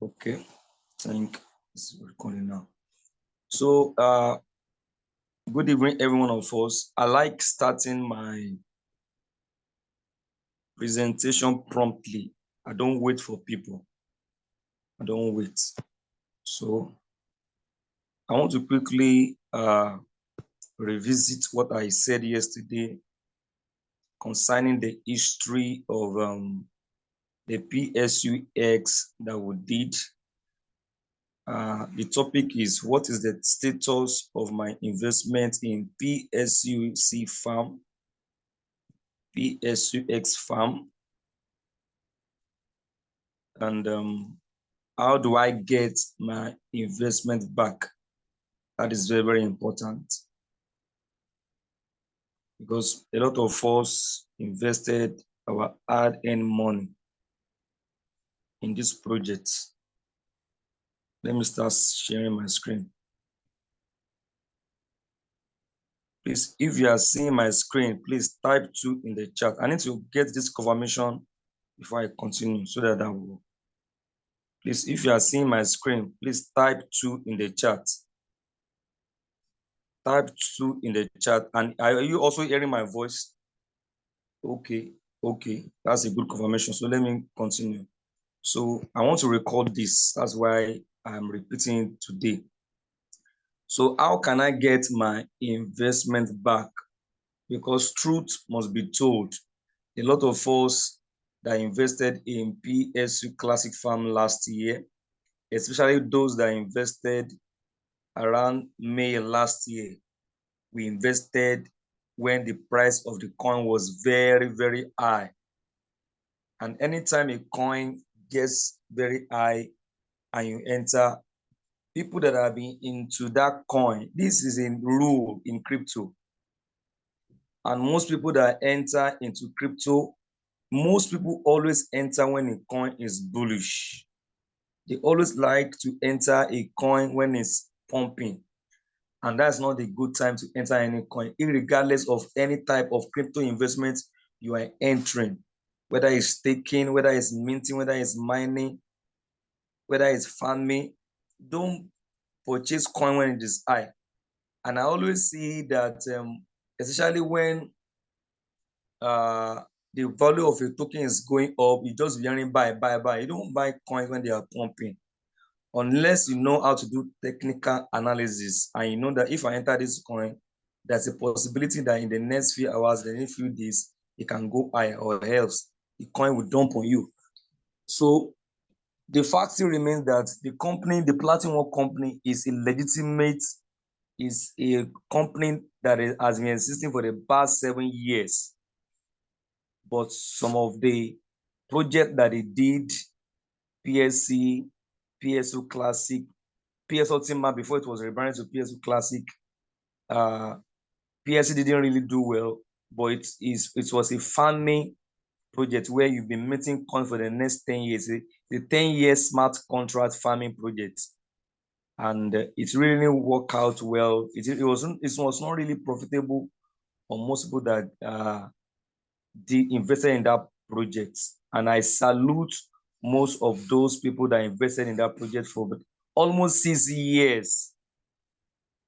Okay, I think it's recording now. So, good evening, every one of us. I like starting my presentation promptly. I don't wait for people. I don't wait. So, I want to quickly revisit what I said yesterday concerning the history of the PLCUX that we did. The topic is, what is the status of my investment in PLCUC farm, PLCUX farm, and how do I get my investment back? That is very, very important, because a lot of us invested our hard-earned money in this project. Let me start sharing my screen. Please, if you are seeing my screen, please type 2 in the chat. I need to get this confirmation before I continue so that I will. Please, if you are seeing my screen, please type 2 in the chat. Type 2 in the chat. And are you also hearing my voice? Okay, okay. That's a good confirmation. So let me continue. So I want to record this. That's why I'm repeating today. So how can I get my investment back? Because truth must be told. A lot of us that invested in PSU Classic Farm last year, especially those that invested around May last year, we invested when the price of the coin was very, very high. And anytime a coin gets very high and you enter, people that have been into that coin, this is a rule in crypto. And most people that enter into crypto, most people always enter when a coin is bullish. They always like to enter a coin when it's pumping. And that's not a good time to enter any coin, regardless of any type of crypto investment you are entering, whether it's staking, whether it's minting, whether it's mining, whether it's farming. Don't purchase coin when it is high. And I always see that, especially when the value of a token is going up, you just be hearing buy. You don't buy coins when they are pumping, unless you know how to do technical analysis and you know that if I enter this coin, there's a possibility that in the next few hours, the next few days, it can go higher, or else the coin will dump on you. So the fact still remains that the company, the Platinum company, is a legitimate, is a company that has been existing for the past 7 years. But some of the projects that they did, PSC, PSU Classic, PS ULTIMA, before it was rebranded to PSU Classic, PSC didn't really do well, but it was a funny project where you've been minting coin for the next 10 years, the 10-year smart contract farming project. And it really worked out well. It was not really profitable for most people that invested in that project. And I salute most of those people that invested in that project for almost 6 years.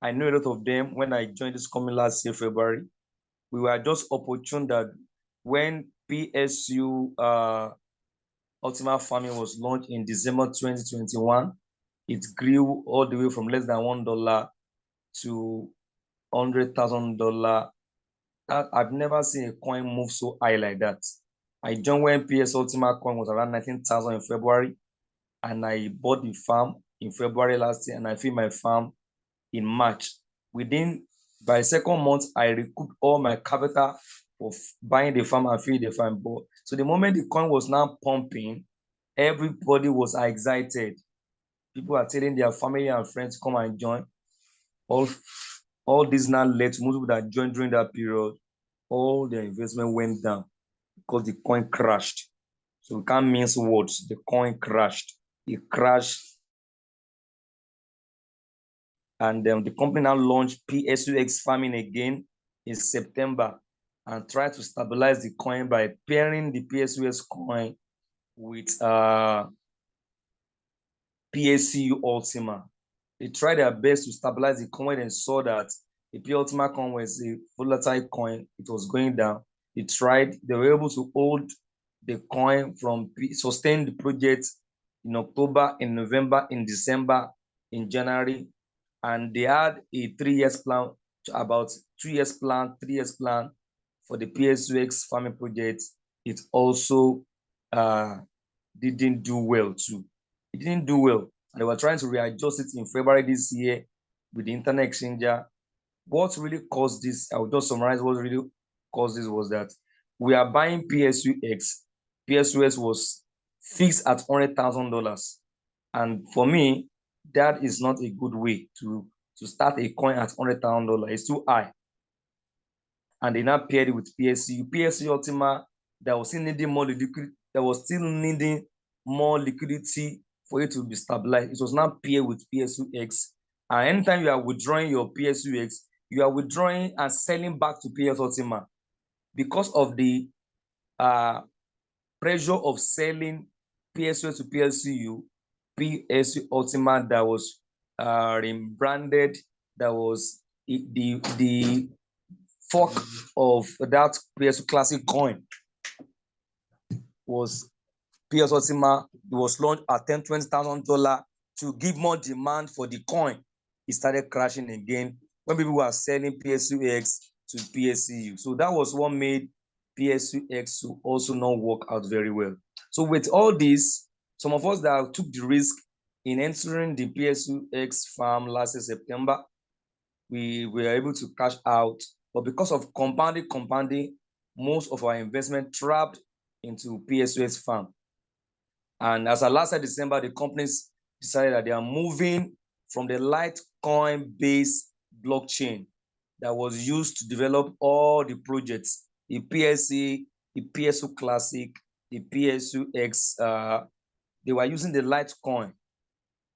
I know a lot of them when I joined this company last year, February. We were just opportune that when PSU ULTIMA farming was launched in December 2021, it grew all the way from less than $1 to $100,000. I've never seen a coin move so high like that. I joined when PS ULTIMA coin was around 19,000 in February, and I bought the farm in February last year, and I filled my farm in March. By second month, I recouped all my capital of buying the farm and filling the farm. So the moment the coin was now pumping, everybody was excited. People are telling their family and friends to come and join. All this now led to most people that joined during that period, all their investment went down because the coin crashed. So we can't mince words. The coin crashed. It crashed. And the company now launched PSUX farming again in September and tried to stabilize the coin by pairing the PSUX coin with PLCU ULTIMA. They tried their best to stabilize the coin and saw that the ULTIMA coin was a volatile coin. It was going down. They were able to hold the coin sustain the project in October, in November, in December, in January. And they had a 3 years plan, about 2 years plan, 3 years plan for the PLCUX farming project. It also didn't do well too. It didn't do well. And they were trying to readjust it in February this year with the internet exchanger. What really caused this, I will just summarize what really caused this was that we are buying PLCUX. PLCUX was fixed at $100,000. And for me, that is not a good way to start a coin at $100,000. It's too high. And they now paired it with PLCU. PLCU ULTIMA, that was still needing more liquidity for it to be stabilized. It was now paired with PLCUX. And anytime you are withdrawing your PLCUX, you are withdrawing and selling back to PLCU ULTIMA because of the pressure of selling PLCU to PLCU. PLCU ULTIMA that was rebranded, that was the fork of that PLCU Classic coin was PLCU ULTIMA. It was launched at $10,000-$20,000 to give more demand for the coin. It started crashing again when people were selling PLCUX to PLCU. So that was what made PLCUX to also not work out very well. So with all this, some of us that took the risk in entering the PLCUX farm last September, we were able to cash out. But because of compounding, most of our investment trapped into PLCUX farm. And as of last December, the companies decided that they are moving from the Litecoin-based blockchain that was used to develop all the projects, the PLC, the PLCU Classic, the PLCUX. They were using the Litecoin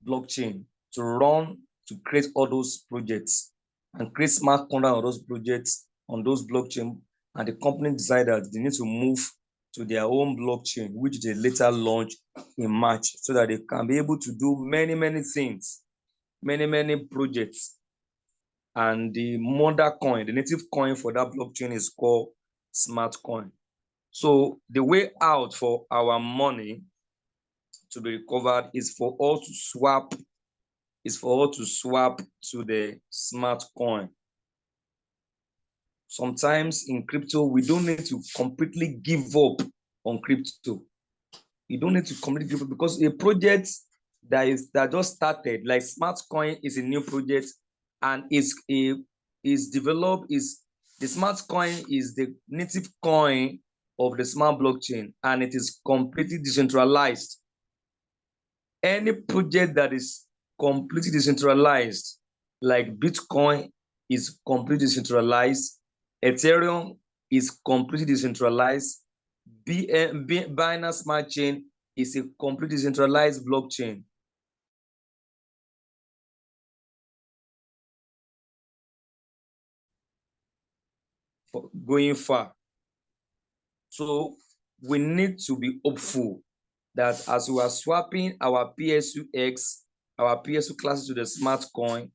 blockchain to create all those projects and create smart contracts on those projects on those blockchain. And the company decided that they need to move to their own blockchain, which they later launched in March, so that they can be able to do many, many things, many projects. And the mother coin, the native coin for that blockchain is called SmartCoin. So the way out for our money to be recovered is for us to swap to the SmartCoin. Sometimes in crypto, we don't need to completely give up on crypto. You don't need to completely give up, because a project that just started, like SmartCoin, is a new project and the SmartCoin is the native coin of the smart blockchain, and it is completely decentralized. Any project that is completely decentralized, like Bitcoin is completely decentralized, Ethereum is completely decentralized, Binance Smart Chain is a completely decentralized blockchain. For going far. So we need to be hopeful that as we are swapping our PLCUX, our PLCU classes to the SmartCoin,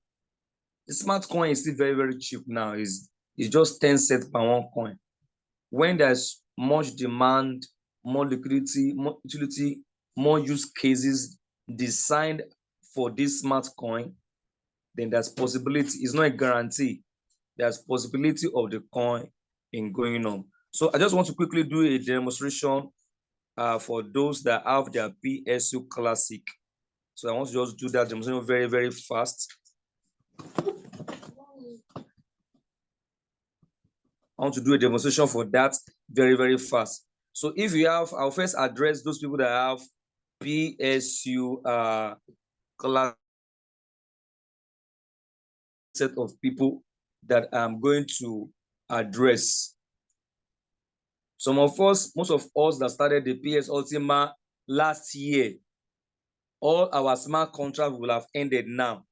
the SmartCoin is still very, very cheap now. It's just 10 cents per one coin. When there's much demand, more liquidity, more utility, more use cases designed for this SmartCoin, then there's possibility. It's not a guarantee. There's possibility of the coin in going on. So I just want to quickly do a demonstration for those that have their PLCU Classic. So I want to just do that demonstration very, very fast. I want to do a demonstration for that very, very fast. So if you have, I'll first address those people that have PLCU class set of people that I'm going to address. Most of us that started the PLCU ULTIMA last year, all our smart contracts will have ended now.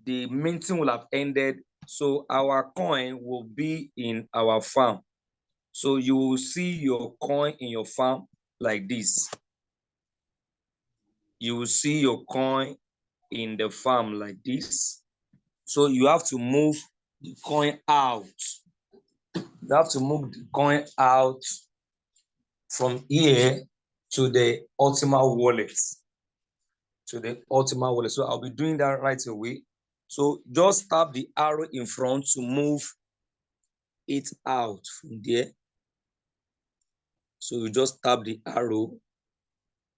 The minting will have ended, so our coin will be in our farm. So you will see your coin in your farm like this. you will see your coin in the farm like this. So you have to move the coin out. You have to move the coin out from here to the ULTIMA wallet. To the ULTIMA wallet. So I'll be doing that right away. So just tap the arrow in front to move it out from there. So you just tap the arrow,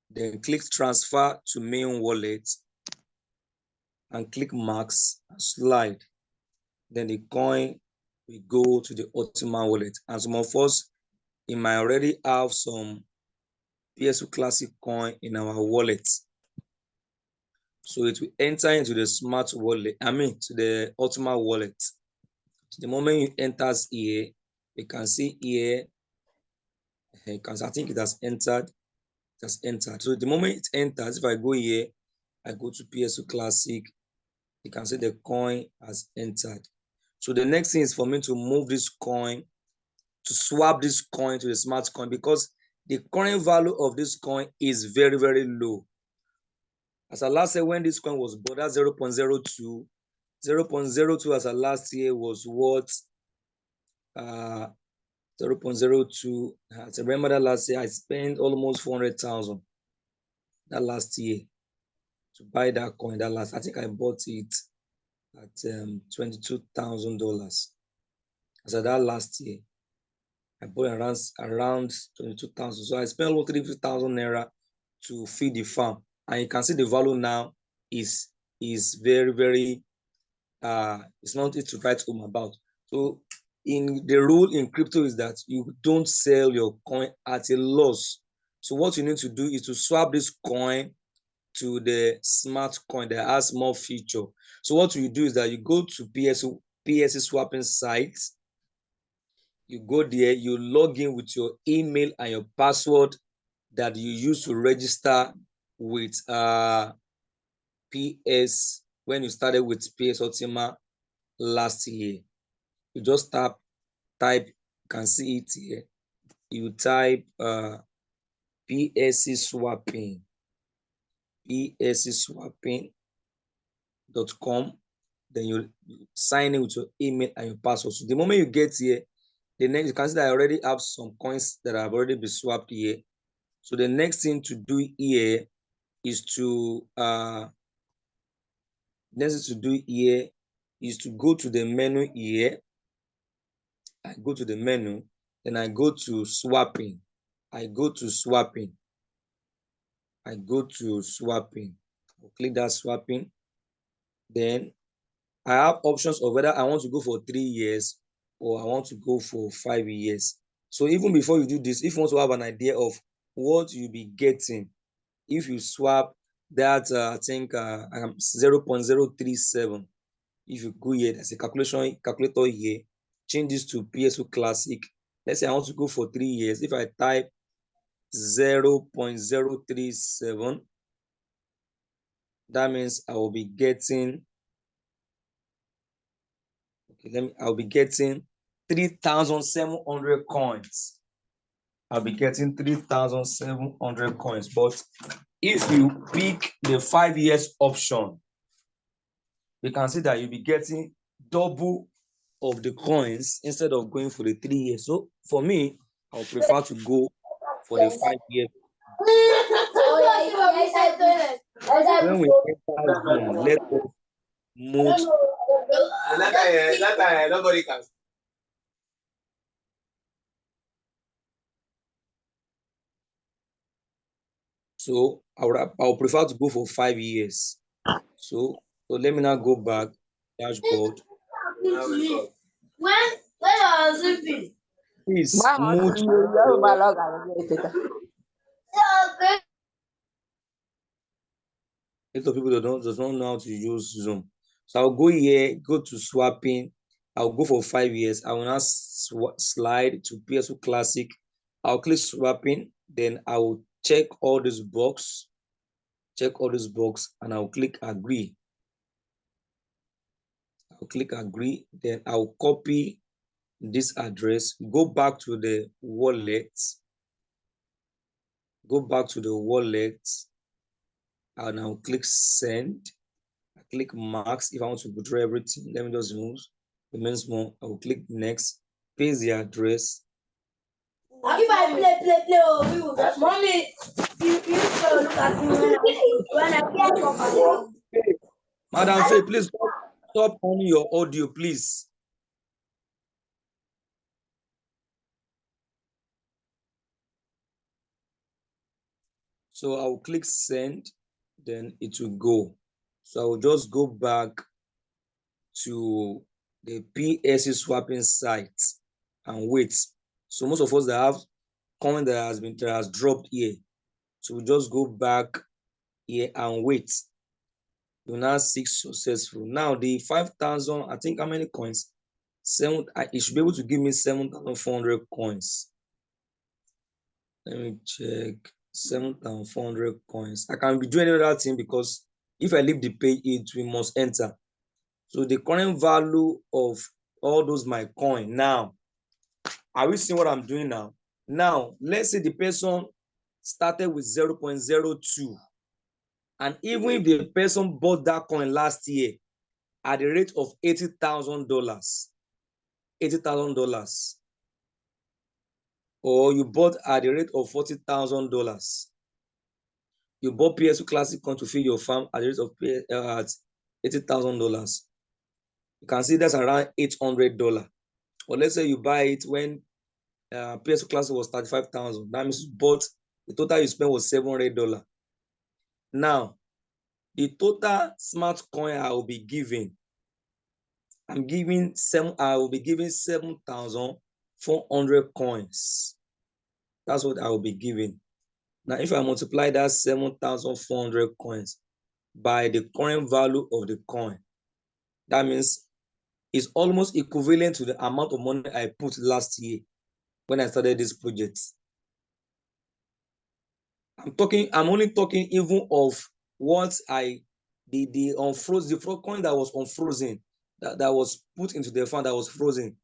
then click transfer to main wallet and click max and slide. Then the coin will go to the ULTIMA wallet. And some of us, it might already have some PSU Classic coin in our wallet. So it will enter into the smart wallet, to the ULTIMA wallet. So the moment it enters here, you can see here, I think it has entered. It has entered. So the moment it enters, if I go here, I go to PSU Classic, you can see the coin has entered. So the next thing is for me to move this coin, to swap this coin to the smart coin, because the current value of this coin is very, very low. As I last said, when this coin was bought, that's 0.02. 0.02 as I last year was what? 0.02. I remember that last year I spent almost 400,000 that last year to buy that coin. That last, I think I bought it at $22,000. As of that last year, I bought around 22,000. So I spent almost 3,000 naira to feed the farm, and you can see the value now is very, very it's not it to write home about. So in the rule in crypto is that you don't sell your coin at a loss. So what you need to do is to swap this coin to the smart coin that has more feature. So what you do is that you go to PSU swapping sites. You go there, you log in with your email and your password that you use to register with PS when you started with PS ULTIMA last year. You just type, you can see it here. You type PSC swapping, PSCswapping.com. Then you sign in with your email and your password. So the moment you get here, the next, you can see that I already have some coins that have already been swapped here. So the next thing to do here is to go to the menu here. I go to the menu, then I go to swapping. I go to swapping. I'll click that swapping. Then I have options of whether I want to go for 3 years or I want to go for 5 years. So even before you do this, if you want to have an idea of what you'll be getting, if you swap that, I think 0.037, if you go here, there's a calculator here, change this to PSU Classic. Let's say I want to go for 3 years. If I type 0.037, that means I will be getting, I'll be getting 3,700 coins. I'll be getting 3,700 coins. But if you pick the 5 years option, you can see that you'll be getting double of the coins instead of going for the 3 years. So for me, I'll prefer to go for the 5 years. When we enter Zoom, let us move. Nobody can. So I'll prefer to go for 5 years. So let me now go back dashboard. Please move. A lot of people does not know how to use Zoom. So I'll go here, go to swapping. I'll go for 5 years. I will now slide to PSU Classic. I'll click swapping. Then I will check all this box. And I'll click agree. Then I'll copy this address, go back to the wallet. I'll now click send. I click max if I want to withdraw everything. Let me just remove remain small. I will click next, paste the address. If I play, mommy, you look at me when I play. Madam Faye, please stop on your audio, please. So I will click send, then it will go. So I will just go back to the PLC swapping site and wait. So most of us that have coin that has dropped here. So we just go back here and wait. You now 6 successful. Now the 5,000, I think how many coins? It should be able to give me 7,400 coins. Let me check. 7,400 coins. I can be doing another thing because if I leave the page, we must enter. So the current value of all those my coin now, are we seeing what I'm doing now? Now, let's say the person started with 0.02. And even if the person bought that coin last year at the rate of $80,000, $80,000, or you bought at the rate of $40,000, you bought PSU Classic coin to feed your farm at the rate of $80,000. You can see that's around $800. Or let's say you buy it when PSU Classic was $35,000. That means you bought, the total you spent was $700. Now, the total smart coin I will be giving, I will be giving 7,400 coins. That's what I will be giving. Now, if I multiply that 7,400 coins by the current value of the coin, that means it's almost equivalent to the amount of money I put last year when I started this project. I'm only talking even of what the coin that was unfrozen, that was put into the fund that was frozen.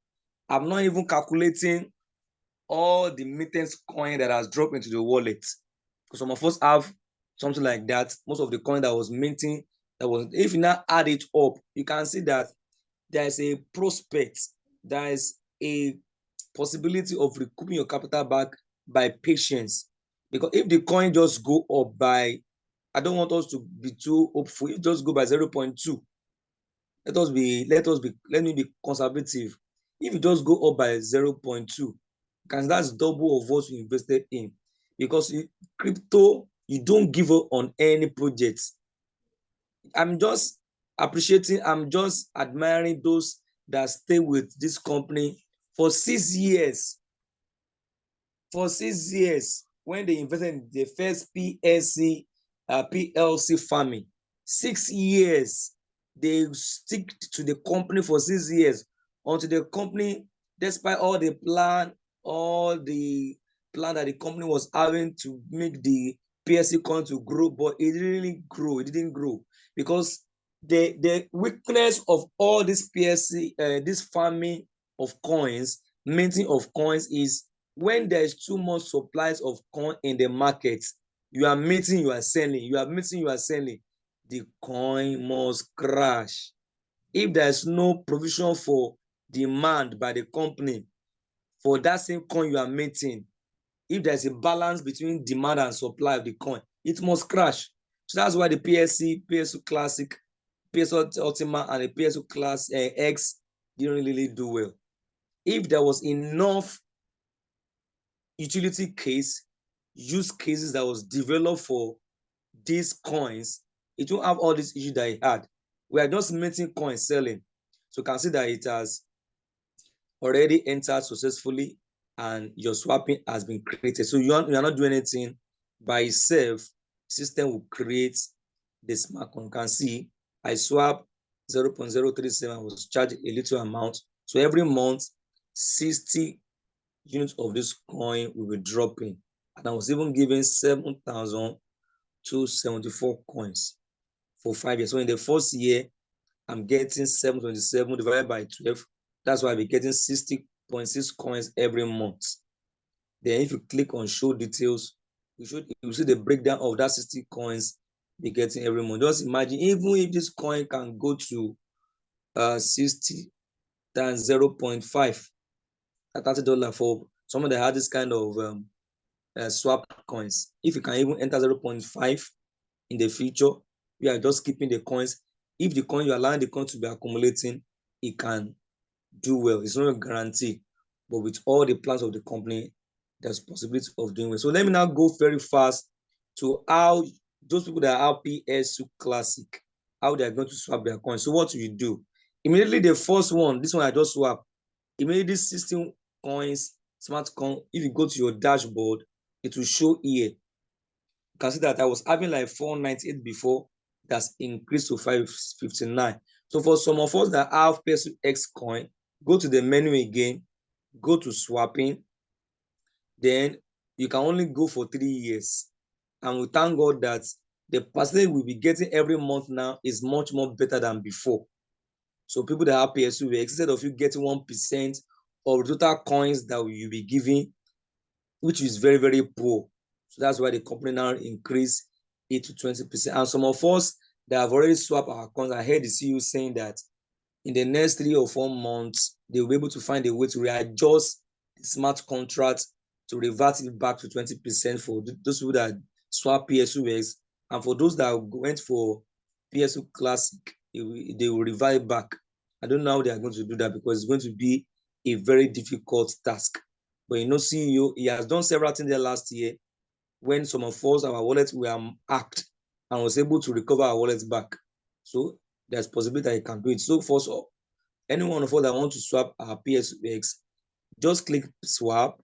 I'm not even calculating all the mittens coin that has dropped into the wallet. Because some of us have something like that. Most of the coin that was minting, if you now add it up, you can see that there is a prospect, there is a possibility of recouping your capital back by patience. Because if the coin just go up by, I don't want us to be too hopeful, if it just go by 0.2, let me be conservative. If you just go up by 0.2, because that's double of what you invested in. Because crypto, you don't give up on any project. I'm just admiring those that stay with this company for 6 years. For 6 years, when they invested in the first PLC farming, 6 years, they stick to the company for 6 years until the company, despite all the plan that the company was having to make the PLC coin to grow, but it didn't grow. It didn't grow because the weakness of all this PLC, this farming of coins, minting of coins, is when there's too much supplies of coin in the market. You are minting, you are selling, you are minting, you are selling, the coin must crash. If there's no provision for demand by the company for that same coin you are minting, if there's a balance between demand and supply of the coin, it must crash. So that's why the PSU Classic, PSU ULTIMA, and the PSU Class X didn't really do well. If there was enough utility use cases that was developed for these coins, it won't have all these issues that it had. We are just minting coins, selling. So you can see that it has already entered successfully and your swapping has been created. So you are not doing anything by itself. System will create the smart coin. You can see I swap 0.037. I was charged a little amount. So every month, 60 units of this coin will be dropping. And I was even given 7,274 coins for 5 years. So in the first year, I'm getting 727 divided by 12. That's why I'll be getting 60.6 coins every month. Then if you click on show details, you see the breakdown of that 60 coins be getting every month. Just imagine, even if this coin can go to 60 times 0.5 at $30 for someone that had this kind of swap coins. If you can even enter 0.5 in the future, you are just keeping the coins. If the coin, you are allowing the coin to be accumulating, it can do well. It's not a guarantee, but with all the plans of the company, there's possibility of doing well. So let me now go very fast to how those people that are PLCUC Classic, how they are going to swap their coins. So what you do? Immediately the first one, this one I just swap. Immediately 16 coins, smart coin. If you go to your dashboard, it will show here. You can see that I was having like 498 before. That's increased to 559. So for some of us that have PLCUX coin, go to the menu again, go to swapping, then you can only go for 3 years. And we thank God that the percentage we'll be getting every month now is much more better than before. So people that have PLCUX, instead of you getting 1% of total coins that you'll be giving, which is very, very poor. So that's why the company now increased it to 20%. And some of us that have already swapped our coins, I heard the CEO saying that in the next 3 or 4 months, they will be able to find a way to readjust the smart contract to revert it back to 20% for those people that swap PLCUX. And for those that went for PLCUX Classic, they will revert it back. I don't know how they are going to do that because it's going to be a very difficult task. But you know, CEO, he has done several things there last year when some of us, our wallets were hacked and was able to recover our wallets back. So there's possibility that he can do it. So for any one of us that want to swap our PLCUX, just click swap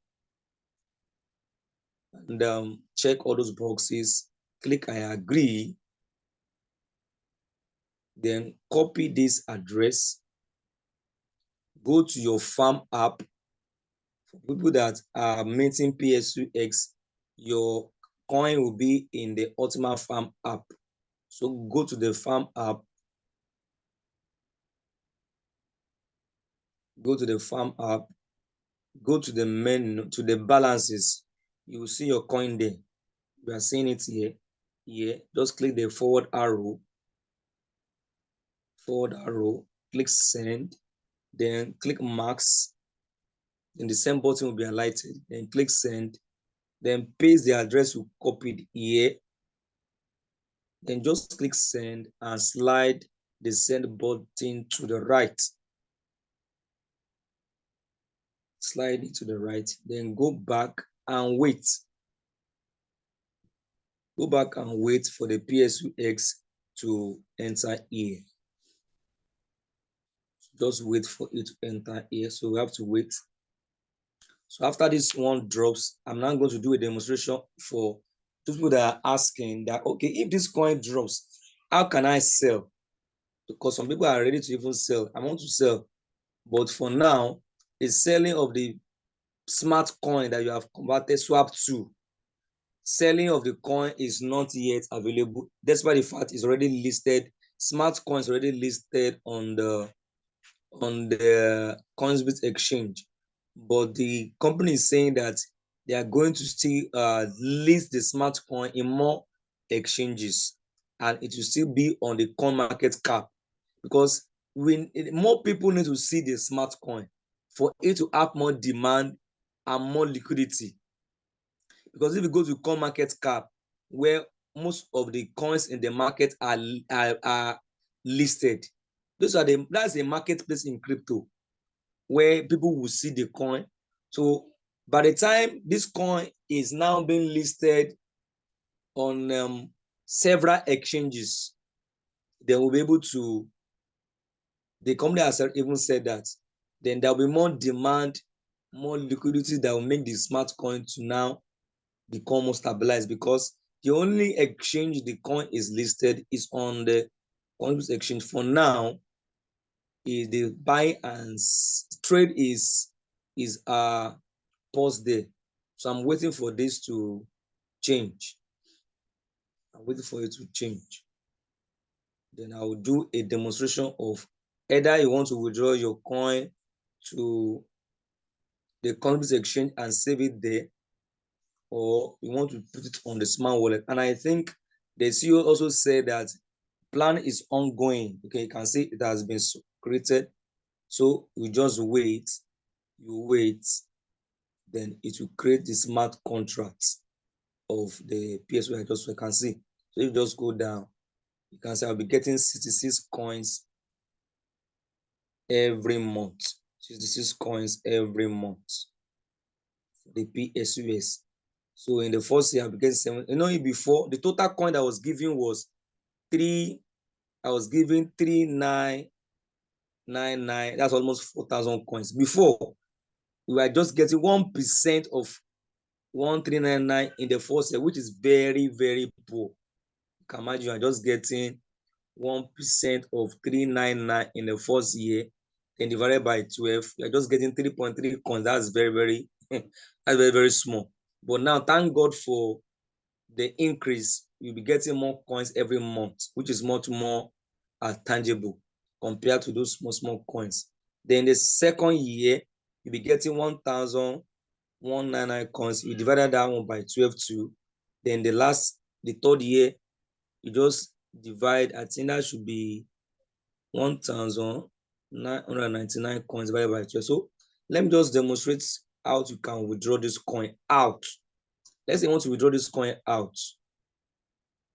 and check all those boxes. Click I agree. Then copy this address. Go to your farm app. For people that are minting PLCUX, your coin will be in the ULTIMA farm app. So go to the farm app. Go to the farm app. Go to the menu, to the balances. You will see your coin there. You are seeing it here. Here, just click the forward arrow. Click send. Then click max. Then the same button will be highlighted. Then click send. Then paste the address you copied here. Then just click send and slide the send button to the right. Slide it to the right. Then go back and wait. Go back and wait for the PLCUX to enter here. Just wait for it to enter here. So we have to wait. So after this one drops, I'm now going to do a demonstration for those people that are asking that, okay, if this coin drops, how can I sell? Because some people are ready to even sell. I want to sell. But for now, the selling of the smart coin that you have converted swap to, selling of the coin is not yet available. Despite the fact it's already listed. Smart coin is already listed on the Coinsbit exchange, but the company is saying that they are going to still list the smart coin in more exchanges, and it will still be on the coin market cap, because more people need to see the smart coin for it to have more demand and more liquidity. Because if you go to coin market cap, where most of the coins in the market are listed, that's a marketplace in crypto where people will see the coin. So by the time this coin is now being listed on several exchanges, they will be able to, the company has even said that, then there will be more demand, more liquidity that will make the smart coin to now become more stabilized, because the only exchange the coin is listed is on the Coinbase exchange for now. Is the buy and trade is paused there. So I'm waiting for this to change. I'm waiting for it to change. Then I will do a demonstration of either you want to withdraw your coin to the Coinbase exchange and save it there, or you want to put it on the SmartWallet. And I think The CEO also said that plan is ongoing. Okay, you can see it has been created. So you just wait, you wait, then it will create the smart contracts of the PSU. You can see. So you just go down, you can see I'll be getting 66 coins every month. 66 coins every month for the PSUS. So in the first year, I'll be getting 7. You know, before the total coin that I was giving was 3. I was giving 3,999. That's almost 4,000 coins. Before, we were just getting 1% of 1,399 in the first year, which is very, very poor. You can imagine you're just getting 1% of 399 in the first year, then divided by 12, you're just getting 3.3 coins. That's very, very, that's very, very small. But now, thank God for the increase. You'll be getting more coins every month, which is much more tangible compared to those small coins. Then the second year, you'll be getting 1,199 coins. You divided that one by 12 too. Then the third year, you just divide. I think that should be 1,999 coins divided by 12. So let me just demonstrate how you can withdraw this coin out. Let's say you want to withdraw this coin out.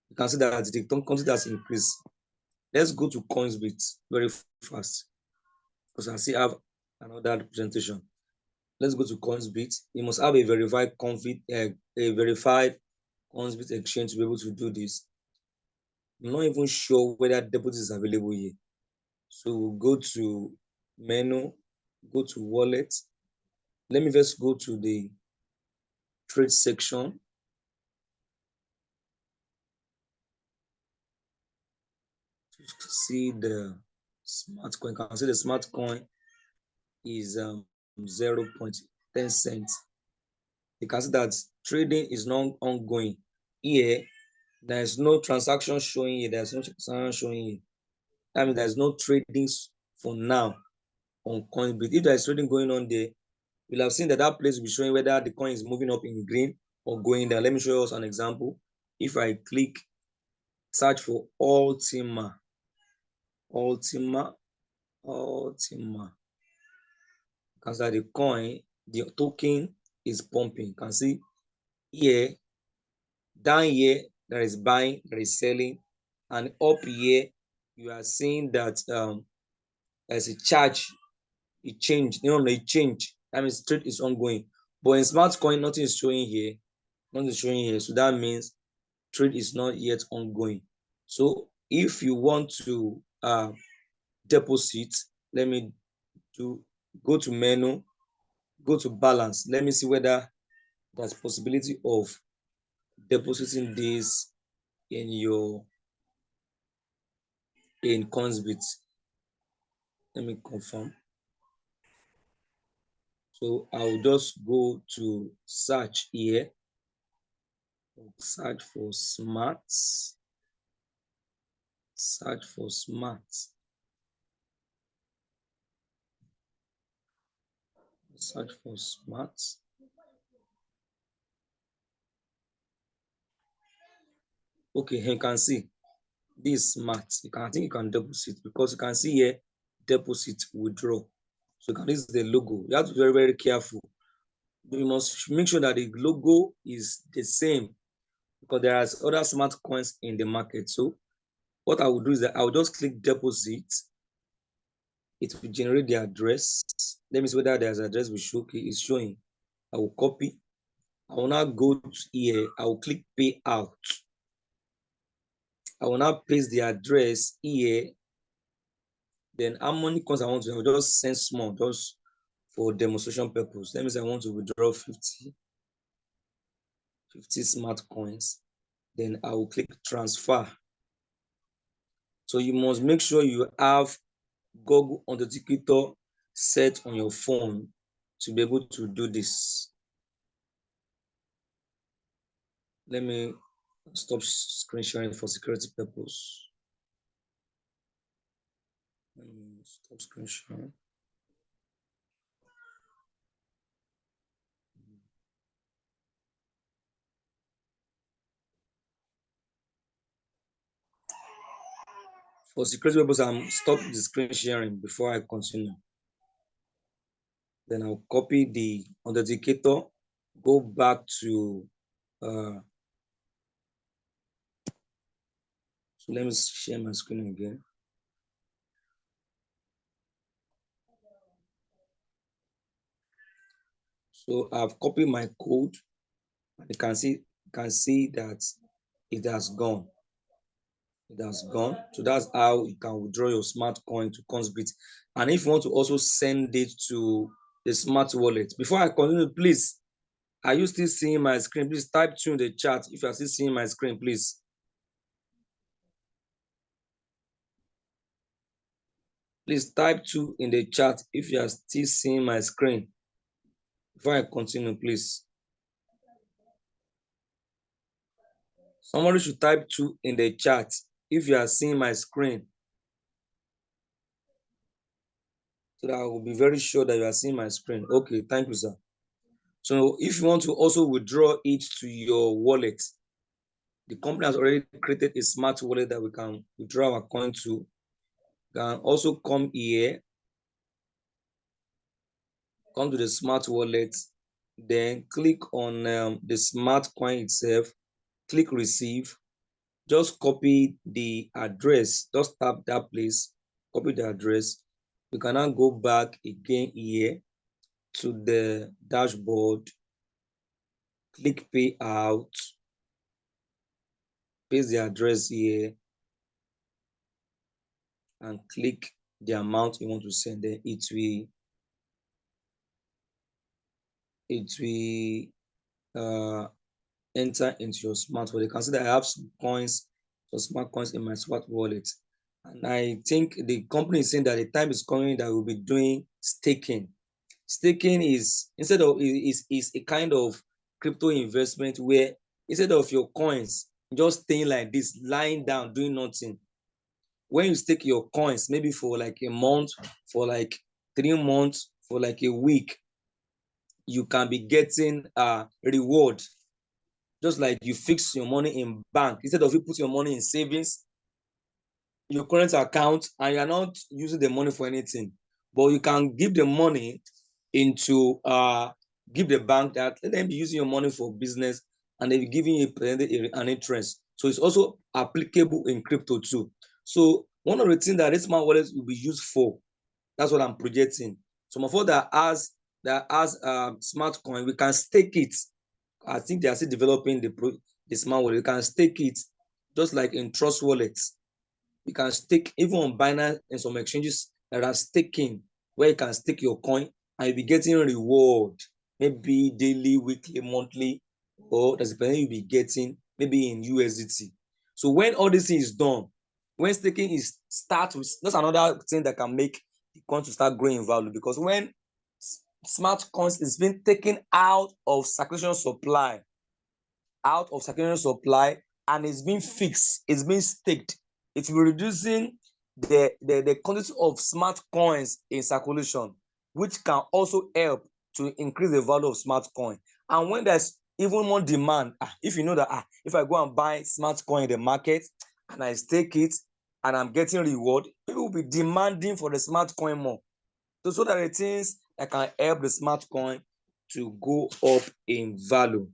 You can see that the quantity has increased. Let's go to Coinsbit very fast because I still have another presentation. Let's go to Coinsbit. You must have a verified Coinsbit exchange to be able to do this. I'm not even sure whether deposit is available here. So we'll go to menu, go to wallet. Let me first go to the trade section. See the SmartCoin. You can see the SmartCoin is 0.10 cents. You can see that trading is not ongoing. Here, there is no transaction showing here. There's no transaction showing here. That means there's no trading for now on Coinbit. If there's trading going on there, you'll have seen that that place will be showing whether the coin is moving up in green or going down. Let me show you an example. If I click search for ULTIMA, ULTIMA, ULTIMA, you can see the coin, the token is pumping. You can see here, down here, there is buying, there is selling, and up here, you are seeing that there's a charge, it changed, it changed. That means trade is ongoing. But in SmartCoin, nothing is showing here. Nothing is showing here. So that means trade is not yet ongoing. So if you want to deposit, let me go to menu, go to balance. Let me see whether there's possibility of depositing this in Coinsbit. Let me confirm. So I'll just go to search here. Search for smart. Search for smart. Search for smart. Okay, you can see this smart. I think you can deposit because you can see here deposit withdraw. So this is the logo. You have to be very, very careful. You must make sure that the logo is the same because there are other smart coins in the market. So what I will do is that I will just click deposit. It will generate the address. Let me see whether there's address will show. Okay, it's showing. I will copy. I will now go to here. I will click pay out. I will now paste the address here. Then how many coins I want to, I will just send small, just for demonstration purpose. Let me say I want to withdraw 50 smart coins. Then I will click transfer. So you must make sure you have Google Authenticator set on your phone to be able to do this. Let me stop screen sharing for security purpose. Let me stop screen sharing. For security purposes, I'm stop the screen sharing before I continue. Then I'll copy the authenticator, go back to so let me share my screen again. So I've copied my code, and you can see that it has gone. It has gone. So that's how you can withdraw your SmartCoin to Coinsbit. And if you want to also send it to the SmartWallet, before I continue, please, are you still seeing my screen? Please type 2 in the chat if you are still seeing my screen, please. Please type 2 in the chat if you are still seeing my screen. Before I continue, please. Somebody should type 2 in the chat if you are seeing my screen, so that I will be very sure that you are seeing my screen. Okay, thank you, sir. So if you want to also withdraw it to your wallet, the company has already created a smart wallet that we can withdraw our coin to. You can also come here, come to the smart wallet, then click on the smart coin itself, click receive, just copy the address, just tap that place, copy the address. You can now go back again here to the dashboard, click pay out, paste the address here, and click the amount you want to send. Then it will enter into your smart wallet. You can see that I have some coins, some smart coins in my smart wallet. And I think the company is saying that the time is coming that we'll be doing staking. Staking is a kind of crypto investment where instead of your coins just staying like this, lying down, doing nothing, when you stake your coins, maybe for like a month, for like 3 months, for like a week, you can be getting a reward. Just like you fix your money in bank, instead of you put your money in savings, your current account, and you're not using the money for anything, but you can give the money into give the bank that let them be using your money for business, and they're giving you an interest. So it's also applicable in crypto too. So one of the things that this smart wallet will be used for, that's what I'm projecting. Some of us that has smart coin, we can stake it. I think they are still developing the smart wallet. You can stake it just like in Trust Wallets. You can stake even on Binance and some exchanges that are staking, where you can stake your coin and you'll be getting reward, maybe daily, weekly, monthly, or that's depending you'll be getting maybe in USDT. So when all this is done, when staking is start with, that's another thing that can make the coin to start growing in value, because when smart coins is being taken out of circulation supply, and it's being fixed, it's being staked, it will be reducing the quantity of smart coins in circulation, which can also help to increase the value of smart coin. And when there's even more demand, if you know that if I go and buy smart coin in the market and I stake it and I'm getting reward, people will be demanding for the smart coin more. So that the things that can help the smart coin to go up in value.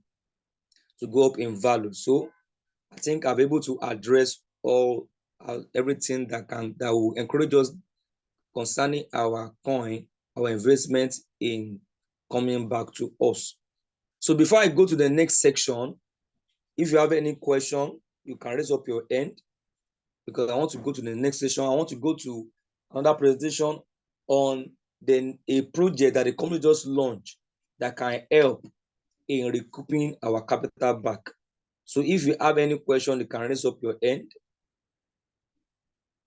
So I think I've been able to address all everything that will encourage us concerning our coin, our investment in coming back to us. So before I go to the next section, if you have any question, you can raise up your hand, because I want to go to the next session. I want to go to another presentation on a project that the company just launched that can help in recouping our capital back. So if you have any question, you can raise up your hand.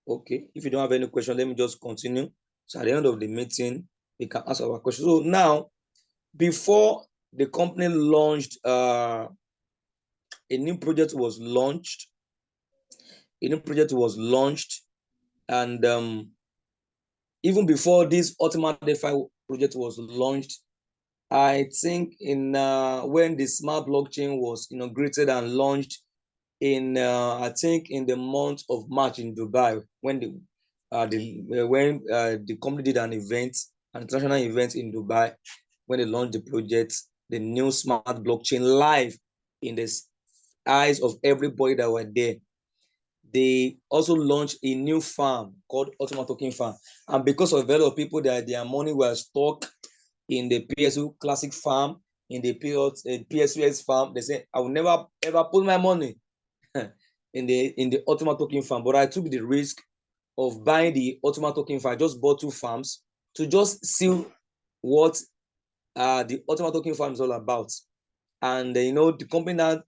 Okay, if you don't have any question, let me just continue. So at the end of the meeting, we can ask our question. So now, before the company launched, a new project was launched. And even before this ULTIMA DEFI project was launched, I think in when the smart blockchain was inaugurated and launched, in I think in the month of March in Dubai, when the company did an international event in Dubai, when they launched the project, the new smart blockchain live in the eyes of everybody that were there. They also launched a new farm called ULTIMA Token Farm, and because of a lot of people that their money was stuck in the PSU Classic Farm, in the PSUX farm, they say, I will never ever put my money in the ULTIMA Token Farm, but I took the risk of buying the ULTIMA Token Farm. I just bought 2 farms to just see what the ULTIMA Token Farm is all about. And the company that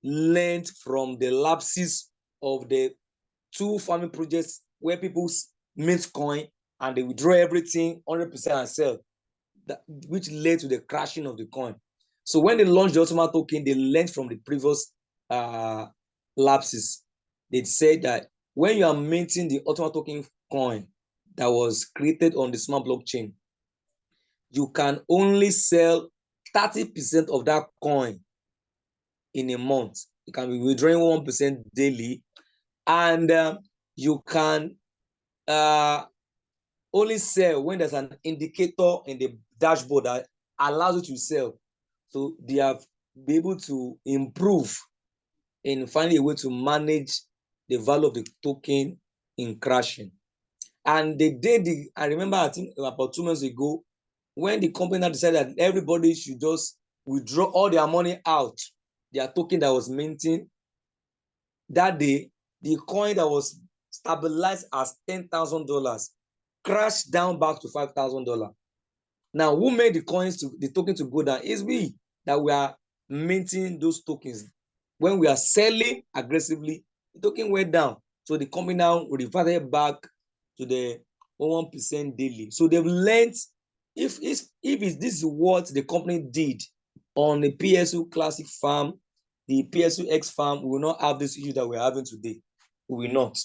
learned from the lapses of the 2 farming projects where people mint coin and they withdraw everything 100% and sell, which led to the crashing of the coin. So when they launched the ULTIMA token, they learned from the previous lapses. They said that when you are minting the ULTIMA token coin that was created on the smart blockchain, you can only sell 30% of that coin in a month. You can be withdrawing 1% daily, and you can only sell when there's an indicator in the dashboard that allows you to sell. So they have been able to improve in finding a way to manage the value of the token in crashing. And they did I remember, I think about 2 months ago, when the company decided that everybody should just withdraw all their money out, their token that was minting that day, the coin that was stabilized as $10,000 crashed down back to $5,000. Now, who made the token to go down? Is we that we are minting those tokens. When we are selling aggressively, the token went down. So the company now reverted back to the 1% daily. So they've learned if this is what the company did on the PSU Classic farm, the PSUX farm, we will not have this issue that we're having today. We will not.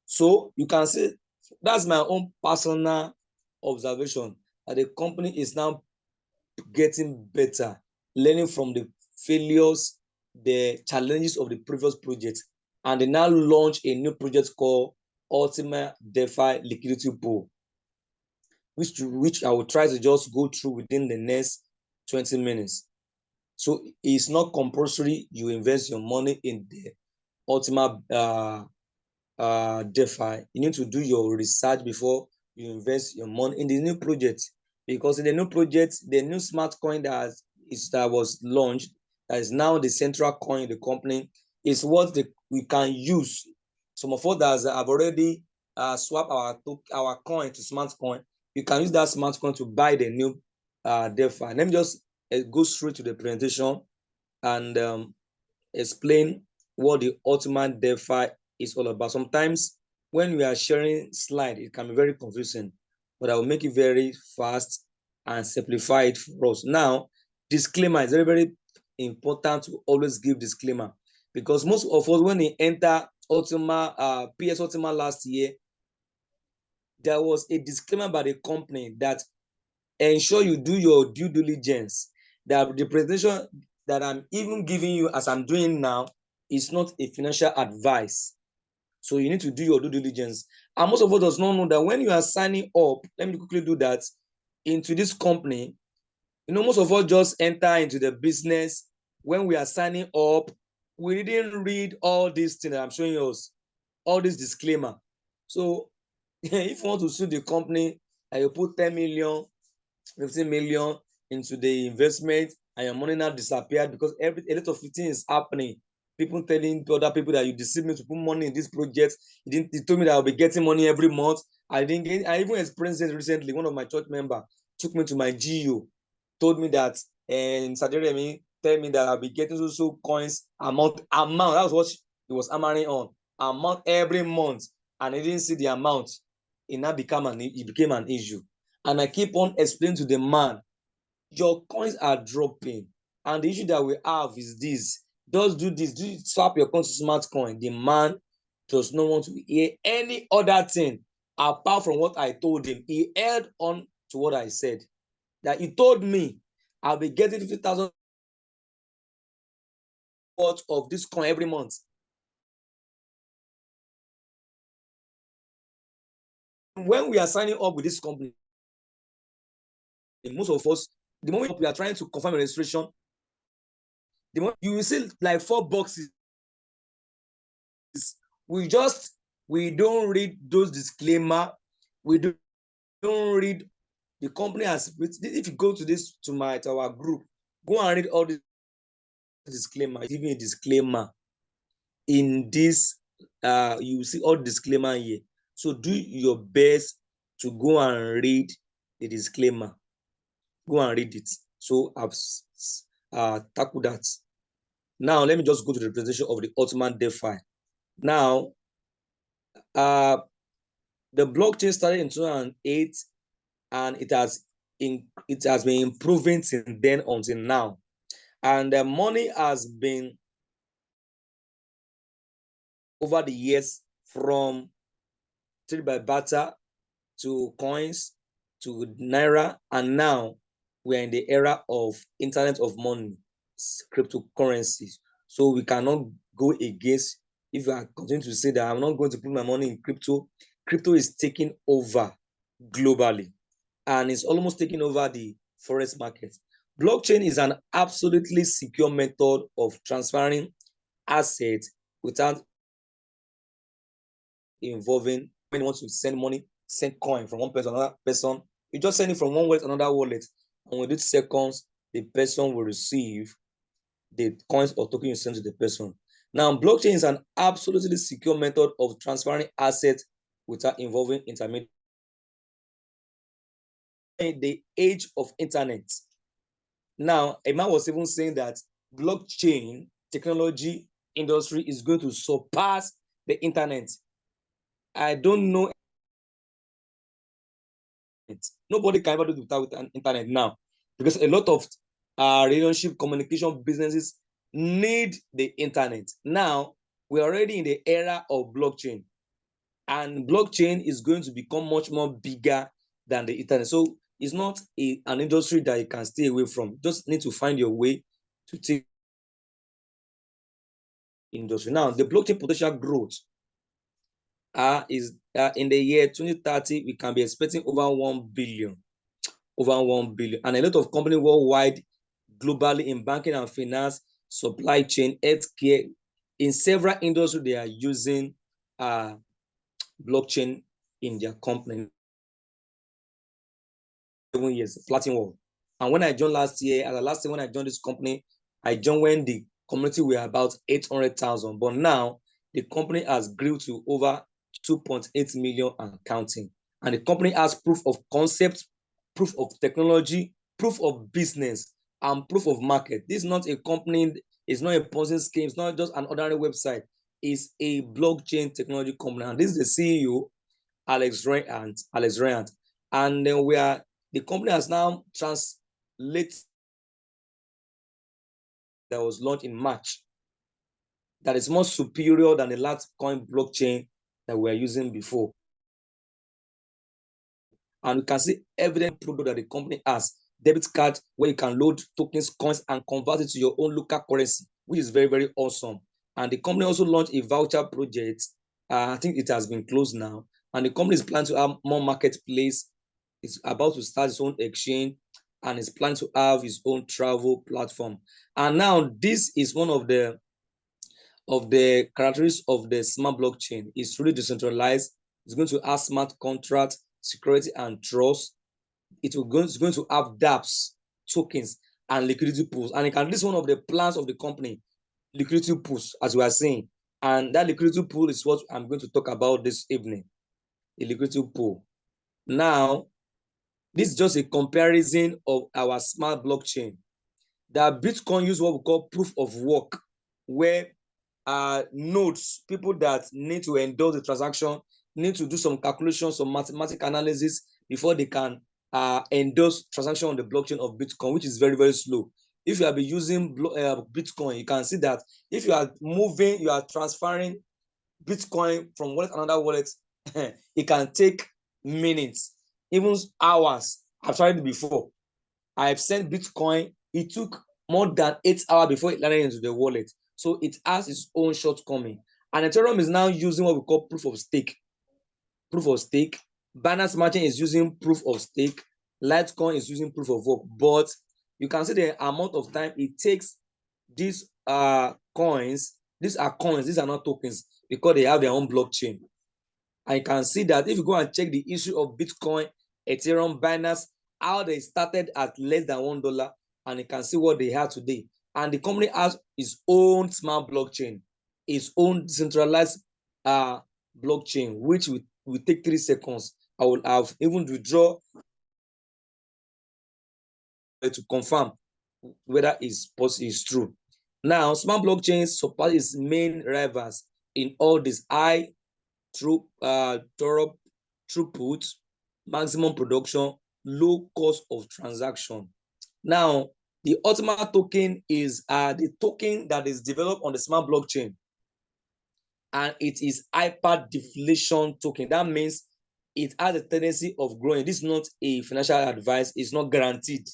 So you can say that's my own personal observation, that the company is now getting better, learning from the failures, the challenges of the previous project, and they now launch a new project called ULTIMA DEFI Liquidity Pool, which I will try to just go through within the next 20 minutes. So it's not compulsory you invest your money in the ULTIMA DEFI. You need to do your research before you invest your money in the new project, because in the new project, the new smart coin that was launched, that is now the central coin in the company, is what we can use. Some of us that have already swapped our coin to smart coin, you can use that smart coin to buy the new DEFI. Let me just go straight to the presentation and explain what the ultimate DEFI is all about. Sometimes when we are sharing slide, it can be very confusing, but I will make it very fast and simplify it for us. Now, disclaimer is very, very important to always give disclaimer, because most of us, when we enter ULTIMA, PS ULTIMA last year, there was a disclaimer by the company that ensure you do your due diligence, that the presentation that I'm even giving you as I'm doing now is not a financial advice. So you need to do your due diligence. And most of us does not know that when you are signing up, let me quickly do that, into this company, most of us just enter into the business. When we are signing up, we didn't read all these things that I'm showing you, all this disclaimer. So if you want to sue the company and you put 10 million, 15 million into the investment and your money now disappeared because a lot of things is happening. People telling other people that you deceived me to put money in this project. You told me that I'll be getting money every month. I even experienced it recently. One of my church members took me to my GU, told me that, and Aderemi tell me that I'll be getting so coins amount. That was what he was hammering on. Amount every month, and I didn't see the amount. It became an issue. And I keep on explaining to the man, your coins are dropping. And the issue that we have is this. Just do this. Swap your coin to smart coin. The man does not want to hear any other thing apart from what I told him. He held on to what I said. That he told me I'll be getting 50,000 worth of this coin every month. when we are signing up with this company, most of us, the moment we are trying to confirm registration, the moment you will see like 4 boxes. We don't read those disclaimer. We don't read the company has. If you go to our group, go and read all the disclaimer. Give me a disclaimer in this. You see all disclaimer here. So do your best to go and read the disclaimer. Go and read it. So I've tackled that. Now let me just go to the presentation of the ULTIMA DEFI. Now, the blockchain started in 2008, and it has been improving since then until now. And the money has been over the years from trade by barter to coins to naira, and now we are in the era of internet of money, cryptocurrencies. So we cannot go against. If I continue to say that I'm not going to put my money in crypto, crypto is taking over globally, and it's almost taking over the forex market. Blockchain is an absolutely secure method of transferring assets without involving when you want to send money, send coin from one person to another person. You just send it from one wallet to another wallet, and within seconds, the person will receive the coins or token you send to the person. Now, blockchain is an absolutely secure method of transferring assets without involving intermediaries. In the age of internet, now a man was even saying that blockchain technology industry is going to surpass the internet. I don't know. Nobody can ever do it without an internet now, because a lot of relationship communication businesses need the internet. Now we're already in the era of blockchain, and blockchain is going to become much more bigger than the internet. So it's not an industry that you can stay away from. You just need to find your way to take industry. Now, the blockchain potential growth is in the year 2030, we can be expecting over 1 billion. Over 1 billion. And a lot of companies worldwide, globally, in banking and finance, supply chain, healthcare, in several industries, they are using blockchain in their company. 7 years, flattening wall. And when I joined last year, when I joined this company, I joined when the community were about 800,000. But now the company has grew to over 2.8 million and counting. And the company has proof of concept, proof of technology, proof of business, and proof of market. This is not a company, it's not a Ponzi scheme, it's not just an ordinary website. It's a blockchain technology company. And this is the CEO, Alex Reyant. And then the company has now translated that was launched in March that is more superior than the last coin blockchain that we were using before. And we can see evident product that the company has, debit card where you can load tokens, coins, and convert it to your own local currency, which is very, very awesome. And the company also launched a voucher project. I think it has been closed now. And the company is planning to have more marketplace. It's about to start its own exchange, and it's planning to have its own travel platform. And now this is one of the characteristics of the smart blockchain. It's really decentralized. It's going to have smart contract, security, and trust. It's going to have dApps, tokens, and liquidity pools. And this is one of the plans of the company, liquidity pools, as we are saying. And that liquidity pool is what I'm going to talk about this evening, the liquidity pool. Now, this is just a comparison of our smart blockchain. That Bitcoin use what we call proof of work, where nodes, people that need to endorse the transaction, need to do some calculations, some mathematical analysis before they can endorse transaction on the blockchain of Bitcoin, which is very, very slow. If you have been using Bitcoin, you can see that if you are moving, you are transferring Bitcoin from wallet to another wallet, it can take minutes, even hours. I've tried it before. I've sent Bitcoin. It took more than 8 hours before it landed into the wallet. So it has its own shortcoming. And Ethereum is now using what we call proof of stake. Proof of stake. Binance Smart Chain is using proof of stake. Litecoin is using proof of work. But you can see the amount of time it takes these coins. These are coins. These are not tokens because they have their own blockchain. And you can see that if you go and check the issue of Bitcoin, Ethereum, Binance, how they started at less than $1, and you can see what they have today. And the company has its own smart blockchain, its own decentralized blockchain, which will take 3 seconds. I will have even withdraw to confirm whether it's possible, it's true. Now, smart blockchains surpass its main rivals in all this high throughput, maximum production, low cost of transaction. Now, the ULTIMA token is the token that is developed on the smart blockchain, and it is hyper deflation token. That means it has a tendency of growing. This is not a financial advice. It's not guaranteed.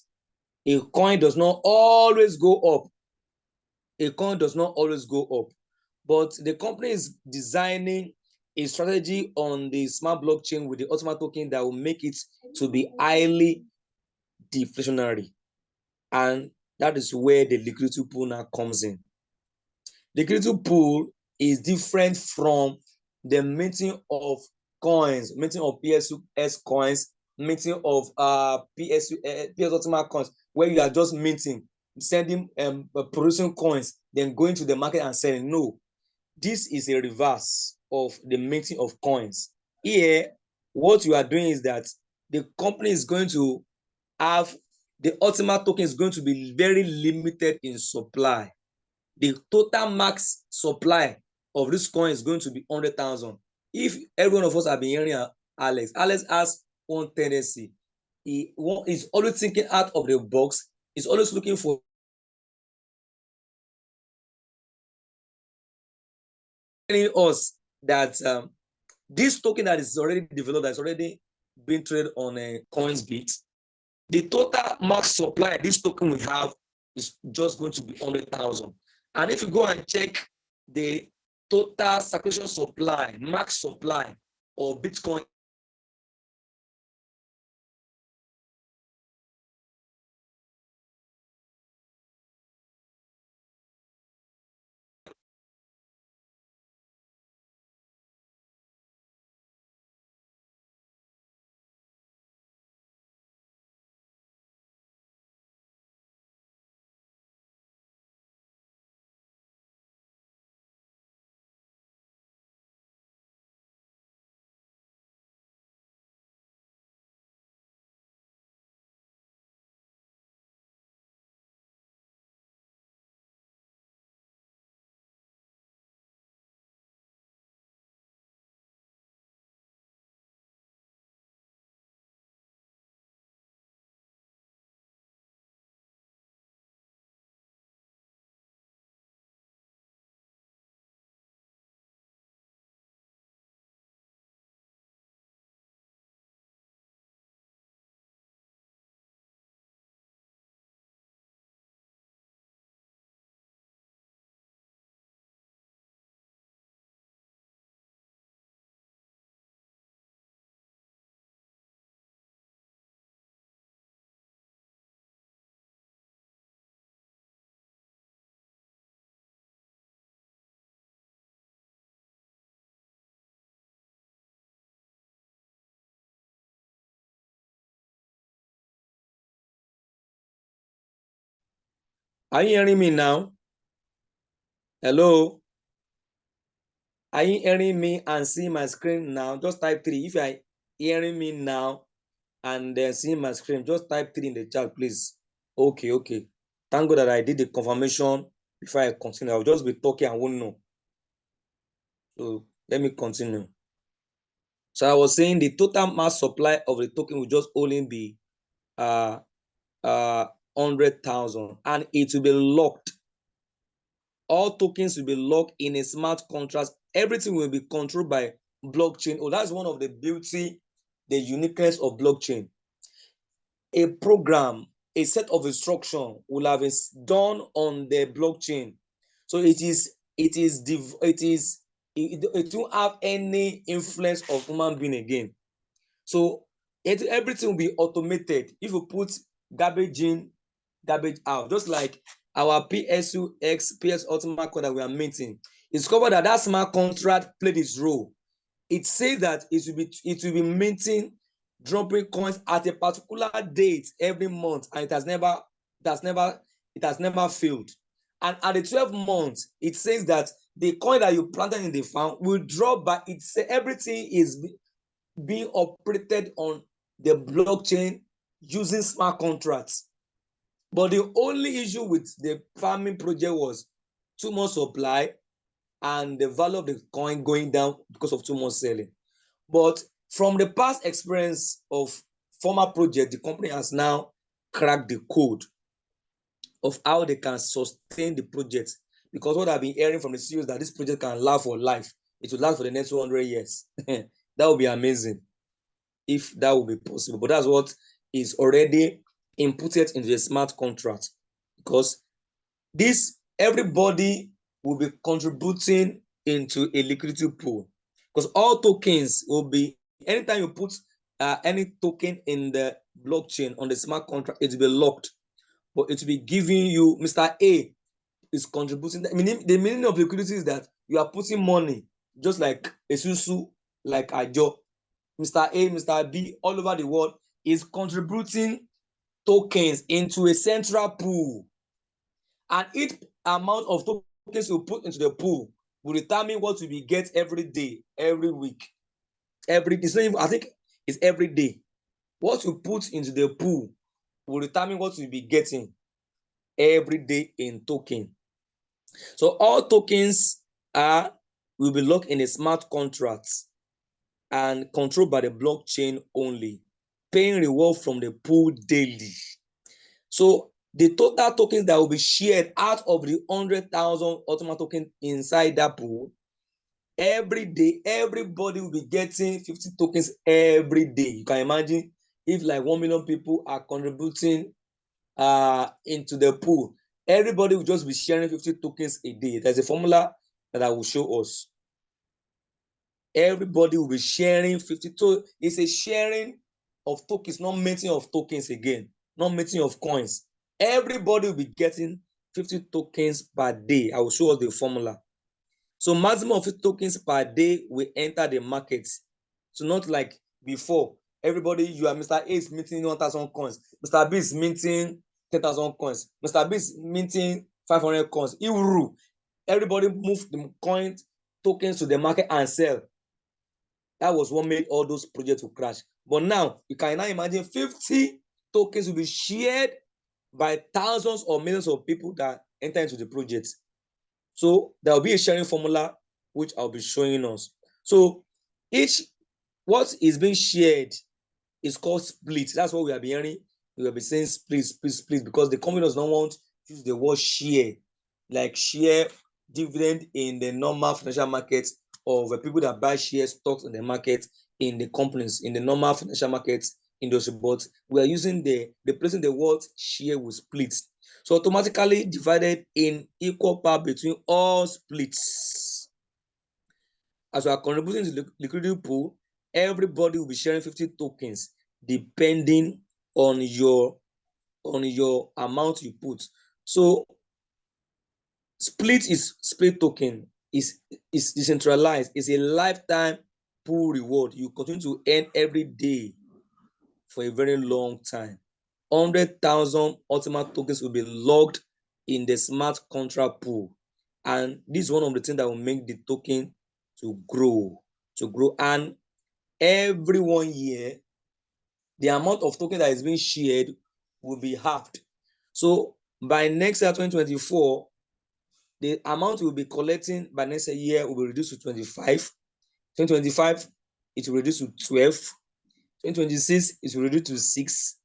A coin does not always go up. A coin does not always go up. But the company is designing a strategy on the smart blockchain with the ULTIMA token that will make it to be highly deflationary. And that is where the liquidity pool now comes in. The liquidity pool is different from the minting of coins, minting of PLCUX coins, minting of PS ULTIMA coins, where you are just minting, sending, producing coins, then going to the market and selling. No, this is a reverse of the minting of coins. Here, what you are doing is that the company is going to have the ULTIMA token is going to be very limited in supply. The total max supply of this coin is going to be 100,000. If every one of us have been hearing Alex has one tendency. He is always thinking out of the box. He's always looking for telling us that this token that is already developed, that's already been traded on a Coinsbit, the total max supply this token we have is just going to be 100,000. And if you go and check the total circulation supply, max supply of Bitcoin, are you hearing me now? Hello? Are you hearing me and seeing my screen now? Just type 3. If you are hearing me now and seeing my screen, just type 3 in the chat, please. Okay. Thank God that I did the confirmation before I continue. I'll just be talking and won't know. So let me continue. So I was saying the total mass supply of the token will just only be 100,000, and it will be locked. All tokens will be locked in a smart contract. Everything will be controlled by blockchain. Oh, that's one of the beauty, the uniqueness of blockchain. A program, a set of instruction will have been done on the blockchain. So it won't have any influence of human being again. So everything will be automated if you put garbage in, garbage out. Just like our PLCUX, PS ULTIMA code that we are minting. It's covered that smart contract played its role. It says that it will be minting, dropping coins at a particular date every month, and it has never failed. And at the 12 months, it says that the coin that you planted in the farm will drop, but everything is being operated on the blockchain using smart contracts. But the only issue with the farming project was too much supply and the value of the coin going down because of too much selling. But from the past experience of former project, the company has now cracked the code of how they can sustain the project. Because what I've been hearing from the CEOs that this project can last for life. It will last for the next 200 years. That would be amazing if that would be possible. But that's what is already inputted into the smart contract. Because everybody will be contributing into a liquidity pool. Because all tokens will be, anytime you put any token in the blockchain on the smart contract, it will be locked. But it will be giving you, Mr. A is contributing. The meaning of liquidity is that you are putting money, just like a susu, like a job. Mr. A, Mr. B, all over the world is contributing tokens into a central pool. And each amount of tokens you put into the pool will determine what we get every day, every week. I think it's every day. What you put into the pool will determine what you'll be getting every day in token. So all tokens will be locked in a smart contracts and controlled by the blockchain only, paying reward from the pool daily. So the total tokens that will be shared out of the 100,000 ULTIMA tokens inside that pool, every day, everybody will be getting 50 tokens every day. You can imagine if like 1 million people are contributing into the pool, everybody will just be sharing 50 tokens a day. There's a formula that I will show us. Everybody will be sharing 50. So it's a sharing of tokens, not minting of tokens again, not minting of coins. Everybody will be getting 50 tokens per day. I will show us the formula. So maximum of 50 tokens per day will enter the market. So not like before, everybody, you are Mr. A is minting 1,000 coins, Mr. B is minting 10,000 coins, Mr. B is minting 500 coins. Everybody move the coins, tokens to the market and sell. That was what made all those projects to crash. But now, you can now imagine 50 tokens will be shared by thousands or millions of people that enter into the project. So there will be a sharing formula, which I'll be showing us. So what is being shared is called split. That's what we have been hearing. We have been saying split, because the company does not want to use the word share, like share dividend in the normal financial markets, or the people that buy share stocks in the market, in the companies, in the normal financial markets industry. But we are using replacing the word share with split. So automatically divided in equal part between all splits. As we are contributing to the liquidity pool, everybody will be sharing 50 tokens depending on your amount you put. So split token is decentralized. It's a lifetime pool reward. You continue to earn every day for a very long time. 100,000 ULTIMA tokens will be logged in the smart contract pool, and this is one of the things that will make the token to grow. And every 1 year, the amount of token that is being shared will be halved. So by next year, 2024, the amount we'll be collecting by next year will be reduced to 25. 2025, it will reduce to 12. 2026 is reduced to 6.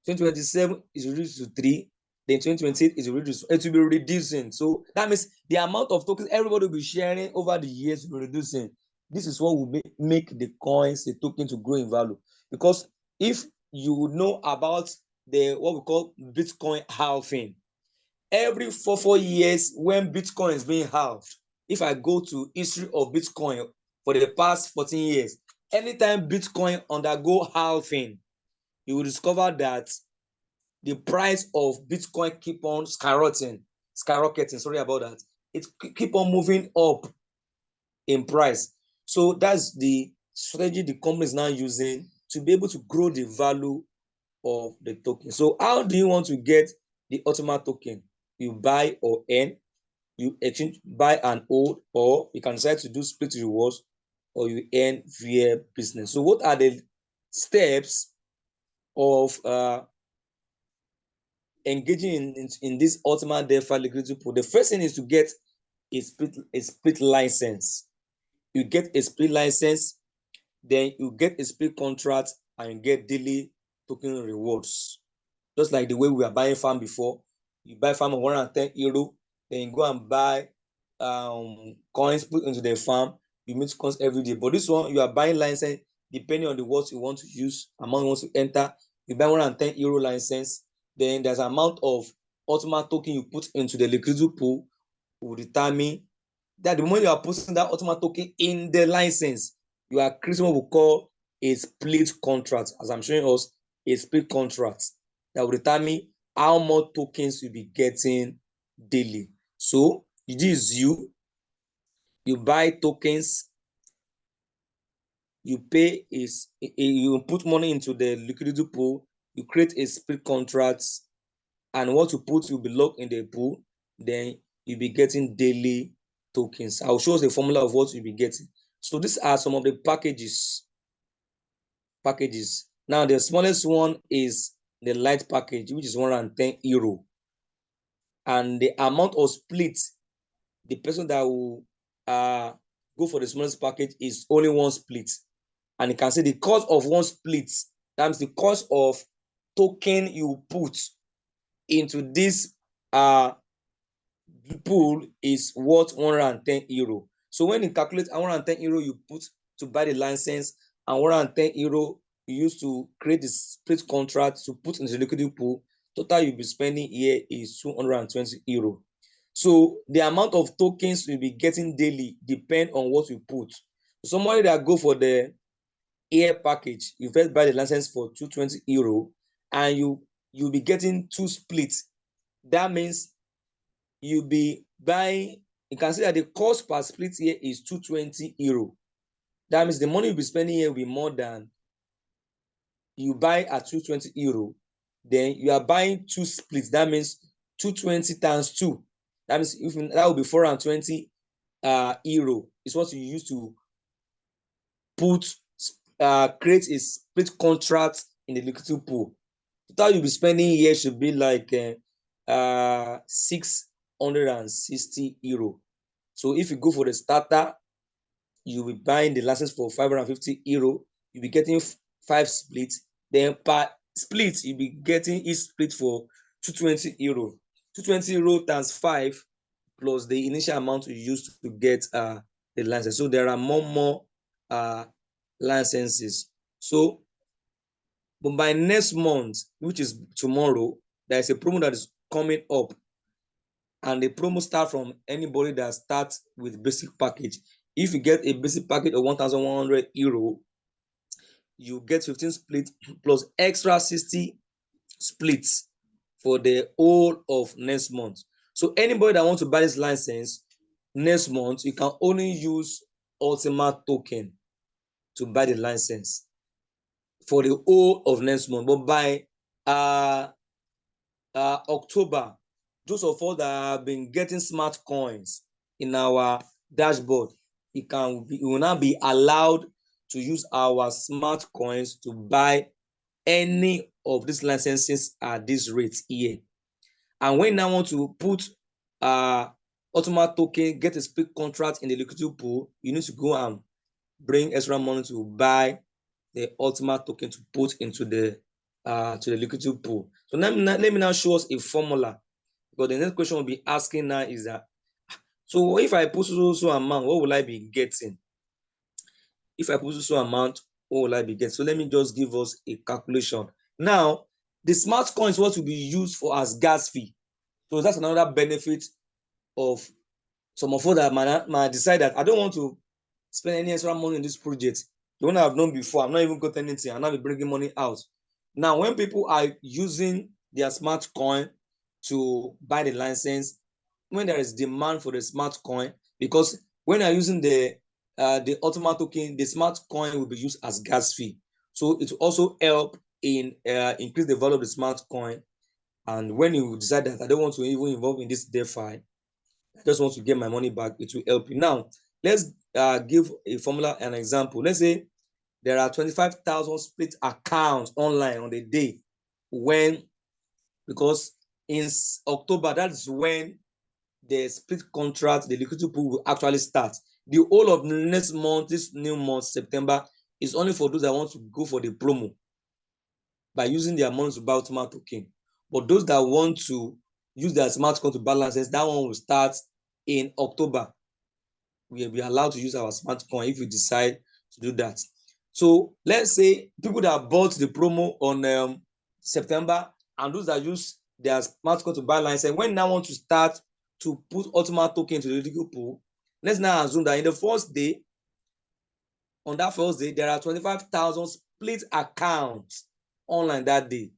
2027 is reduced to 3. Then 2028 is reduced. It will be reducing. So that means the amount of tokens everybody will be sharing over the years will be reducing. This is what will make the coins, the token, to grow in value. Because if you know about what we call Bitcoin halving, every 4 years when Bitcoin is being halved, if I go to history of Bitcoin for the past 14 years, anytime Bitcoin undergo halving, you will discover that the price of Bitcoin keep on skyrocketing. Sorry about that. It keep on moving up in price. So that's the strategy the company is now using to be able to grow the value of the token. So how do you want to get the ULTIMA token? You buy or earn, you exchange, buy and hold, or you can decide to do split rewards, or you earn via business. So what are the steps of engaging in this ULTIMA DEFI liquidity pool? The first thing is to get a split license. You get a split license, then you get a split contract, and you get daily token rewards. Just like the way we were buying farm before. You buy farm of 110 euro, then you go and buy coins, put into the farm. You meet coins every day. But this one, you are buying license depending on the words you want to use, amount you want to enter. You buy 110 euro license, then there's an amount of ULTIMA token you put into the liquidity pool will determine that the moment you are putting that ULTIMA token in the license, you are creating what we call a split contract. As I'm showing us, a split contract that will determine how much tokens you'll be getting daily. So this is you buy tokens, you pay you put money into the liquidity pool, you create a split contract, and what you put will be locked in the pool, then you'll be getting daily tokens. I'll show us the formula of what you'll be getting. So these are some of the packages. Now the smallest one is the light package, which is 110 euro. And the amount of split, the person that will go for the smallest package is only one split. And you can see the cost of one split, that's the cost of token you put into this pool is worth 110 euro. So when you calculate 110 euro you put to buy the license and 110 euro you use to create the split contract to put into the liquidity pool, total you'll be spending here is 220 euro. So the amount of tokens you'll be getting daily depend on what you put. Somebody that go for the air package, you first buy the license for 220 euro and you'll be getting two splits. That means you'll be buying, you can see that the cost per split here is 220 euro. That means the money you'll be spending here will be more than you buy at 220 euro. Then you are buying two splits. That means 220 times 2. That means that will be 420 euro. Is what you use to put create a split contract in the liquidity pool. Total you'll be spending here should be like 660 euro. So if you go for the starter, you'll be buying the license for 550 euro. You'll be getting 5 splits. Then per split, you'll be getting each split for 220 euro. 220 euro times 5 plus the initial amount you used to get the license. So there are more licenses. So, but by next month, which is tomorrow, there is a promo that is coming up, and the promo start from anybody that starts with basic package. If you get a basic package of 1,100 euro, you get 15 splits plus extra 60 splits for the whole of next month. So anybody that wants to buy this license next month, you can only use ULTIMA token to buy the license for the whole of next month. But by October, those of us that have been getting smart coins in our dashboard, we will now be allowed to use our smart coins to buy any of these licenses at this rate here. And when I want to put ULTIMA token, get a split contract in the liquidity pool, you need to go and bring extra money to buy the ULTIMA token to put into the liquidity pool. So let me now show us a formula, because the next question we'll be asking now is that, so if I put so amount, what will I be getting? If I put so amount, what will I be getting? So let me just give us a calculation. Now, the smart coin is what will be used for as gas fee. So that's another benefit of some of us that might decide that I don't want to spend any extra money in this project. the one I've known before, I've not even got anything. I'm not be bringing money out. Now, when people are using their smart coin to buy the license, when there is demand for the smart coin, because when you're using the ULTIMA token, the smart coin will be used as gas fee. So it will also help in increase the value of the smart coin. And when you decide that I don't want to even involve in this DeFi, I just want to get my money back, it will help you. Now, let's give a formula, an example. Let's say there are 25,000 split accounts online on the day when, because in October, that's when the split contract, the liquidity pool will actually start. The whole of next month, this new month, September, is only for those that want to go for the promo by using their money to buy ULTIMA token. But those that want to use their smart coin to balance, that one will start in October. We will be allowed to use our smart coin if we decide to do that. So let's say people that bought the promo on September and those that use their smart coin to buy license, when now want to start to put ULTIMA token into the liquidity pool, let's now assume that in the first day, on that first day, there are 25,000 split accounts online that day.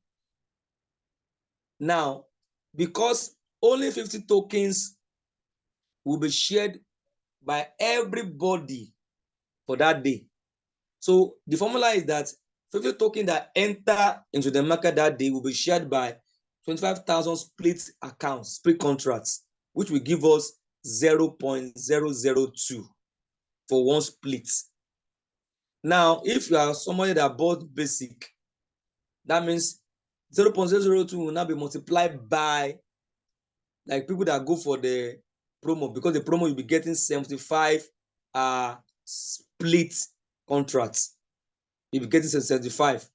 Now, because only 50 tokens will be shared by everybody for that day. So the formula is that 50 tokens that enter into the market that day will be shared by 25,000 split accounts, split contracts, which will give us 0.002 for one split. Now, if you are somebody that bought basic, that means 0.002 will now be multiplied by, like, people that go for the promo, because the promo you'll be getting 75 split contracts. You'll be getting 75.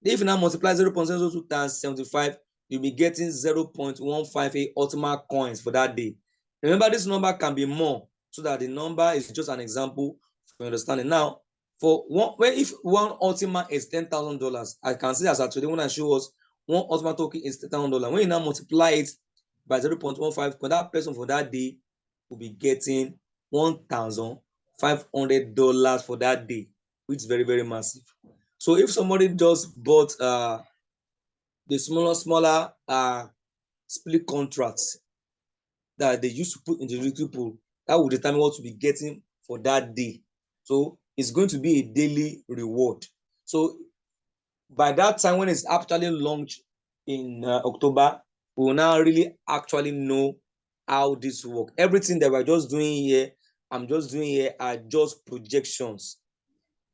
If you now multiply 0.002 times 75, you'll be getting 0.158 ULTIMA coins for that day. Remember, this number can be more, so that the number is just an example for understanding. Now, for one, if one ULTIMA is $10,000, I can see as at today when I show us one ULTIMA token is $10,000. When you now multiply it by 0.15, that person for that day will be getting $1,500 for that day, which is very, very massive. So if somebody just bought the smaller split contracts that they used to put in the liquidity pool, that will determine what to be getting for that day. So it's going to be a daily reward. So by that time, when it's actually launched in October, we will now really actually know how this works. Everything that we're just doing here, I'm just doing here, are just projections.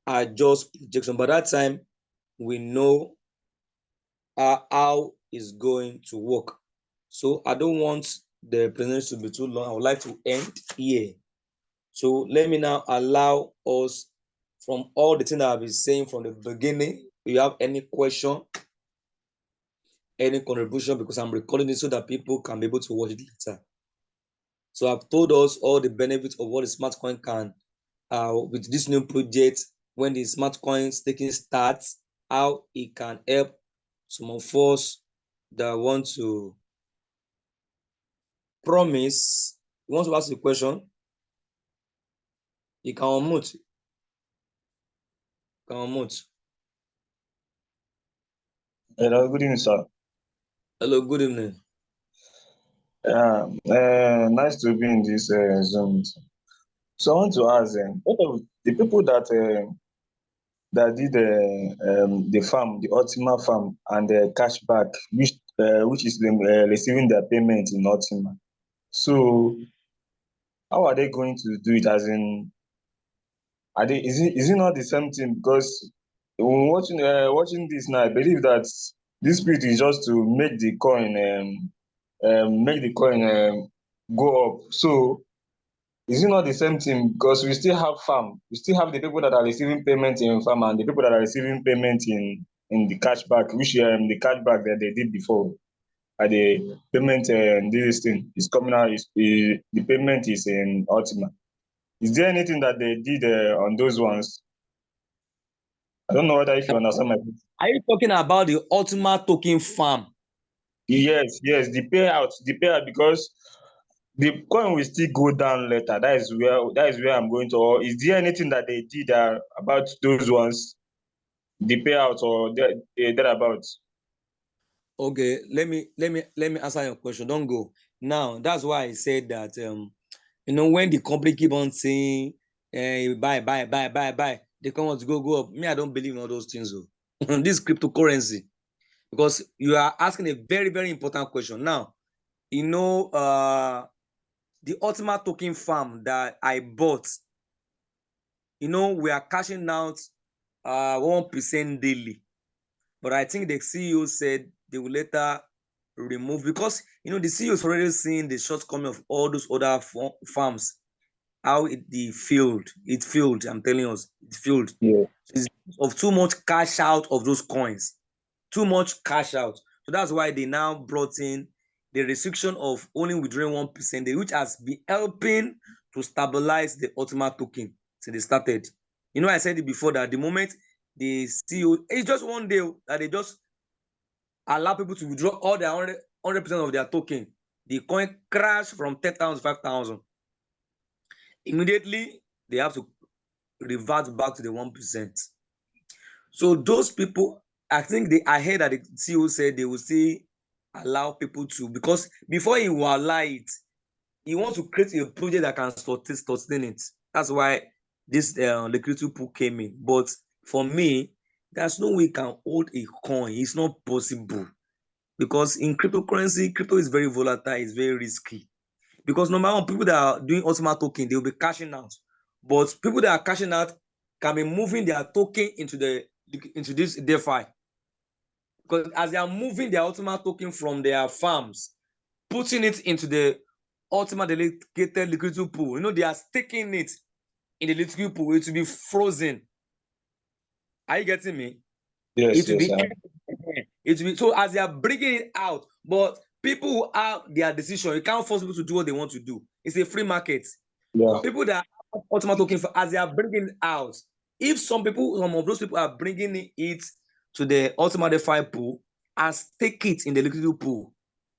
By that time, we know how it's going to work. So I don't want the presentation to be too long. I would like to end here. So let me now allow us, from all the things that I've been saying from the beginning, if you have any question, any contribution, because I'm recording it so that people can be able to watch it later. So I've told us all the benefits of what the smart coin can with this new project. When the smart coin staking starts, how it can help some of us that want to promise. You want to ask the question? You can unmute. Hello, good evening, sir. Hello, good evening. Nice to be in this Zoom meeting. So I want to ask, what of the people that did the farm, the ULTIMA farm, and the cashback, which is them receiving their payment in ULTIMA? So how are they going to do it? As in, is it not the same thing? Because when watching this now, I believe that this spirit is just to make the coin go up. So is it not the same thing? Because we still have farm, we still have the people that are receiving payment in farm and the people that are receiving payment in the cashback, which the cashback that they did before. The payment this thing is coming out. The payment is in ULTIMA. Is there anything that they did on those ones? I don't know whether if you understand my question. Are you talking about the ULTIMA token farm? Yes, the payout, because the coin will still go down later. That is where I'm going to. Or is there anything that they did about those ones, the payout or thereabouts? Okay, let me answer your question. Don't go. Now, that's why I said that when the company keep on saying buy, they come on to go up. Me, I don't believe in all those things. This cryptocurrency, because you are asking a very, very important question. Now, the Ultima token farm that I bought, we are cashing out 1% daily. But I think the CEO said they will later remove, because the CEO is already seeing the shortcoming of all those other farms, how it failed. It failed. I'm telling us, it failed. Yeah. It's of too much cash out of those coins, too much cash out. So that's why they now brought in the restriction of only withdrawing 1%, which has been helping to stabilize the Ultima token since they started. I said it before that the moment the CEO, it's just one day that they just allow people to withdraw all their 100% of their token, the coin crashed from 10,000 to 5,000. Immediately, they have to revert back to the 1%. So those people, I think I heard that the CEO said they will still allow people to, because before he will allow it, he wants to create a project that can sustain it. That's why this liquidity pool came in. But for me, there's no way you can hold a coin. It's not possible. Because in cryptocurrency, crypto is very volatile, it's very risky. Because number one, people that are doing Ultima token, they will be cashing out. But people that are cashing out can be moving their token into this DeFi. Because as they are moving their Ultima token from their farms, putting it into the Ultima dedicated liquidity pool, they are staking it in the liquidity pool. It will be frozen. Are you getting me? Yes, It will yes, be so as they are bringing it out, but people who have their decision. You can't force people to do what they want to do. It's a free market. yeah. People that have Ultima token, as they are bringing it out, if some of those people are bringing it to the Ultima DeFi pool and stake it in the liquidity pool,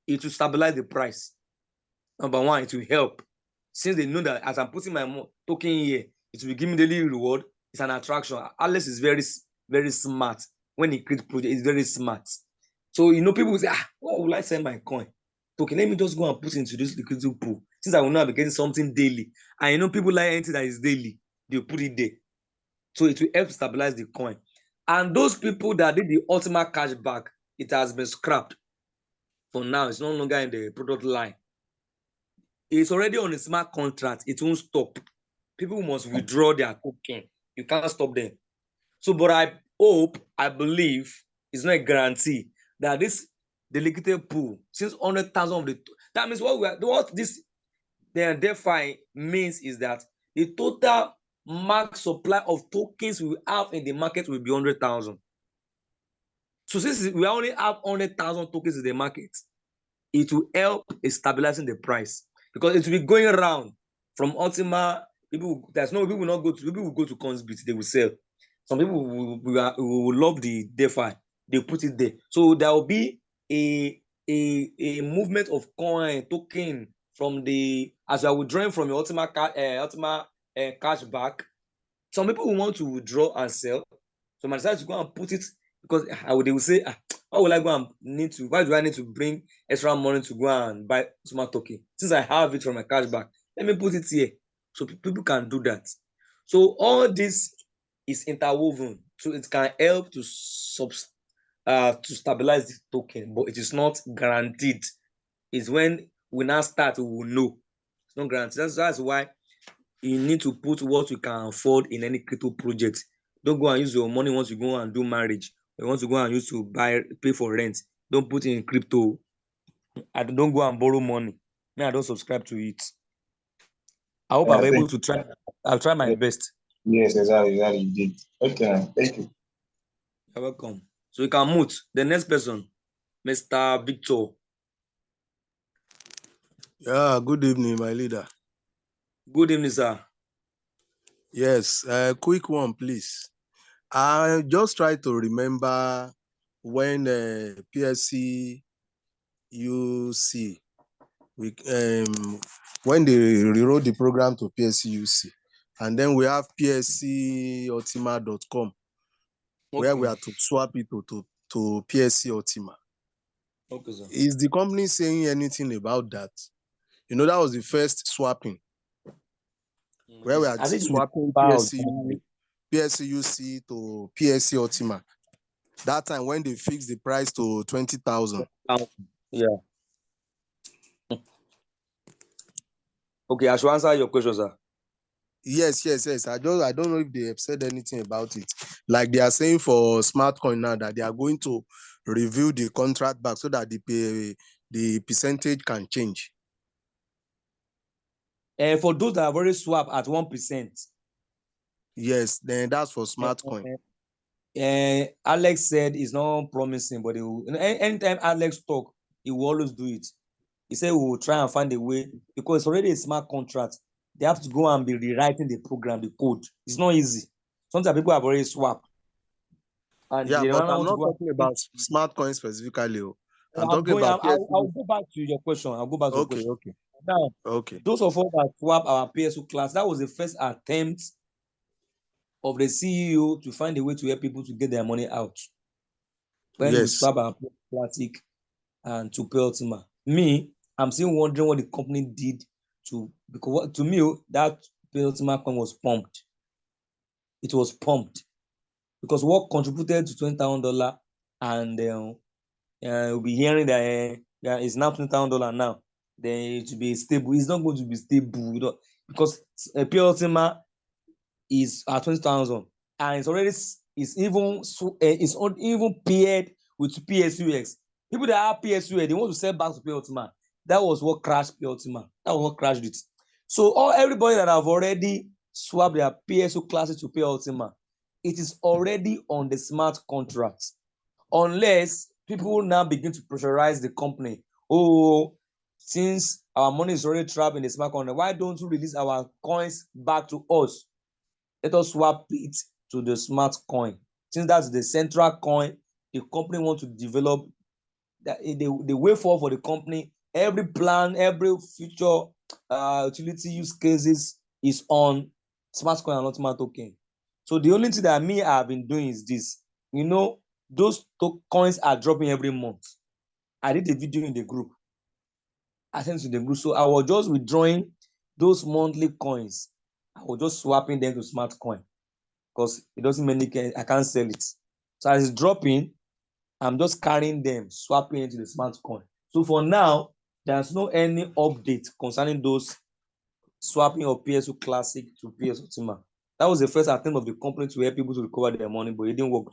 it will stabilize the price. Number one, it will help, since they know that as I'm putting my token here, it will give me daily reward. It's an attraction. Alex is very, very smart. When he creates project, it's very smart. So people will say, what will I send my coin? Okay, let me just go and put it into this liquidity pool, since I will not be getting something daily. And people like anything that is daily, they'll put it there. So it will help stabilize the coin. And those people that did the ultimate cashback, it has been scrapped. For now, it's no longer in the product line. It's already on a smart contract. It won't stop. People must withdraw their token. You can't stop them. So, but I believe, it's not a guarantee that this delegated pool, since 100,000 of that means what this DeFi means is that the total max supply of tokens we have in the market will be 100,000. So since we only have 100,000 tokens in the market, it will help in stabilizing the price, because it will be going around from Ultima. People will not go to, people will go to Coinsbit, they will sell. Some people will love the DeFi, they put it there. So there will be a movement of coin token from as you are withdrawing from your Ultima cashback. Some people will want to withdraw and sell. So I decided to go and put it, because they will say, why will I go and why do I need to bring extra money to go and buy smart token? Since I have it from my cashback, let me put it here. So people can do that. So all this is interwoven, so it can help to stabilize the token, but it is not guaranteed. It's when we now start, we will know. It's not guaranteed. That's why you need to put what you can afford in any crypto project. Don't go and use your money once you go and do marriage. You want to go and use to pay for rent. Don't put it in crypto. Don't go and borrow money. Me, I don't subscribe to it. I hope I'm able to try. I'll try my best. Yes, exactly, you did. Okay, thank you. You're welcome. So you can mute the next person, Mr. Victor. Yeah, good evening, my leader. Good evening, sir. Yes, quick one, please. I just try to remember when PLCUC We when they rewrote the program to PLCUC, and then we have PLCULTIMA.com, where we Okay. are to swap it to PLCULTIMA. Okay, sir. Is the company saying anything about that? You know, that was the first swapping, where we Yes. are I think it's the swapping power of company. PLCUC to PLCULTIMA. That time when they fixed the price to 20,000. Yeah. Okay, I should answer your question, sir. Yes. I don't know if they have said anything about it. Like they are saying for SmartCoin now that they are going to review the contract back so that the percentage can change. For those that have already swapped at 1%, Yes, then that's for SmartCoin. Alex said it's not promising, but anytime Alex talk, he will always do it. He said we will try and find a way because it's already a smart contract. They have to go and be rewriting the program, the code. It's not easy. Sometimes people have already swapped. And Yeah, they but don't I'm want to not go. talking about SmartCoin specifically. I'm I'm talking going. about I'll PSU. go back to your question. I'll go back to your Okay, question. okay, Now, okay. those of us that swap our PSU class, that was the first attempt of the CEO to find a way to help people to get their money out. When we Yes. swap our Classic and to pay Ultima. Me, I'm still wondering what the company did because to me, that pay Ultima coin was pumped. It was pumped because what contributed to $20,000 and we'll be hearing that it's now $20,000 now. Then it will be stable. It's not going to be stable because pay Ultima is at 20,000 and it's even paired with PSUX. People that have PSUX, they want to sell back to PLTMA. That was what crashed PLTMA. That was what crashed it. So everybody that have already swapped their PSU classes to PLTMA, it is already on the smart contract. Unless people now begin to pressurize the company. Oh, since our money is already trapped in the smart contract, why don't you release our coins back to us? Let us swap it to the smart coin. Since that's the central coin, the company wants to develop the way forward for the company. Every plan, every future utility use cases is on smart coin and ultimate token. So the only thing that I have been doing is this. Those coins are dropping every month. I did a video in the group. I sent to the group. So I was just withdrawing those monthly coins. I was just swapping them to smart coin because it doesn't mean I can't sell it. So as it's dropping, I'm just carrying them, swapping into the smart coin. So for now, there's no any update concerning those swapping of PSU Classic to PSU Ultima. That was the first attempt of the company to help people to recover their money, but it didn't work.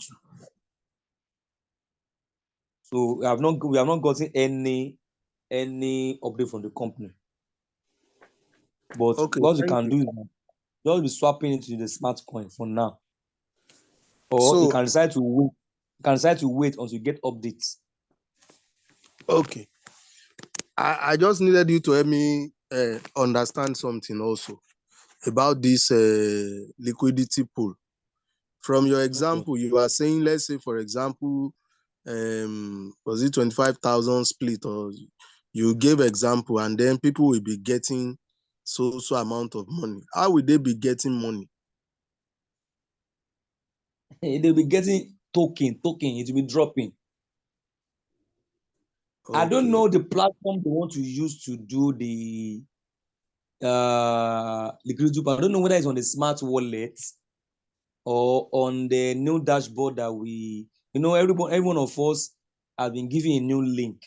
So we have not gotten any update from the company. But Okay, what you thank can you. do is just be swapping into the smart coin for now. Or you can decide to wait. You can decide to wait until you get updates. Okay. I just needed you to help me understand something also about this liquidity pool. From your example, you are saying, let's say, for example, was it 25,000 split, or you gave example, and then people will be getting so amount of money. How will they be getting money? They'll be getting token, it will be dropping. Okay. I don't know the platform they want to use to do the liquidity. I don't know whether it's on the SmartWallet or on the new dashboard that every one of us has been given a new link.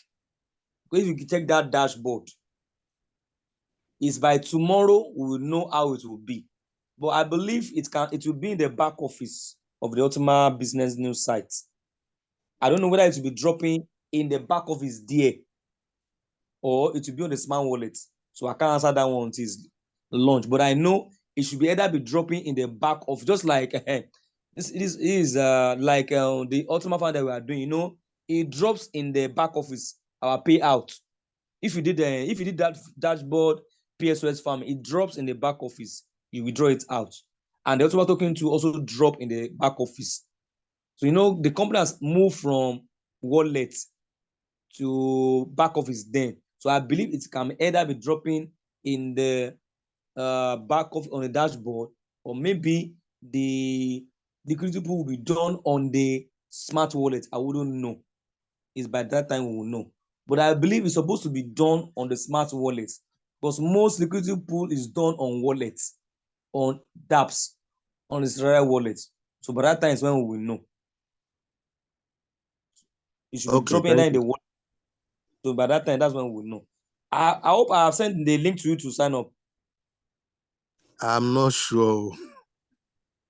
Because if you check that dashboard, it's by tomorrow we will know how it will be. But I believe it will be in the back office of the Ultima Business News site. I don't know whether it will be dropping in the back office there or it will be on the SmartWallet. So I can't answer that one until it's launched. But I know it should be either be dropping in the back of just like this is like the Ultima Fund that we are doing. It drops in the back office our payout. If you did that dashboard PSOS farm, it drops in the back office. You withdraw it out, and the Ultima token to also drop in the back office. So the company has moved from wallet to back office then. So I believe it can either be dropping in the back of on the dashboard, or maybe the liquidity pool will be done on the smart wallet. I wouldn't know. It's by that time we will know. But I believe it's supposed to be done on the smart wallet, because most liquidity pool is done on wallets, on dApps, on the Israel wallet. So by that time is when we will know. It should be dropping in the wallet. So by that time, that's when we will know. I hope I have sent the link to you to sign up. I'm not sure.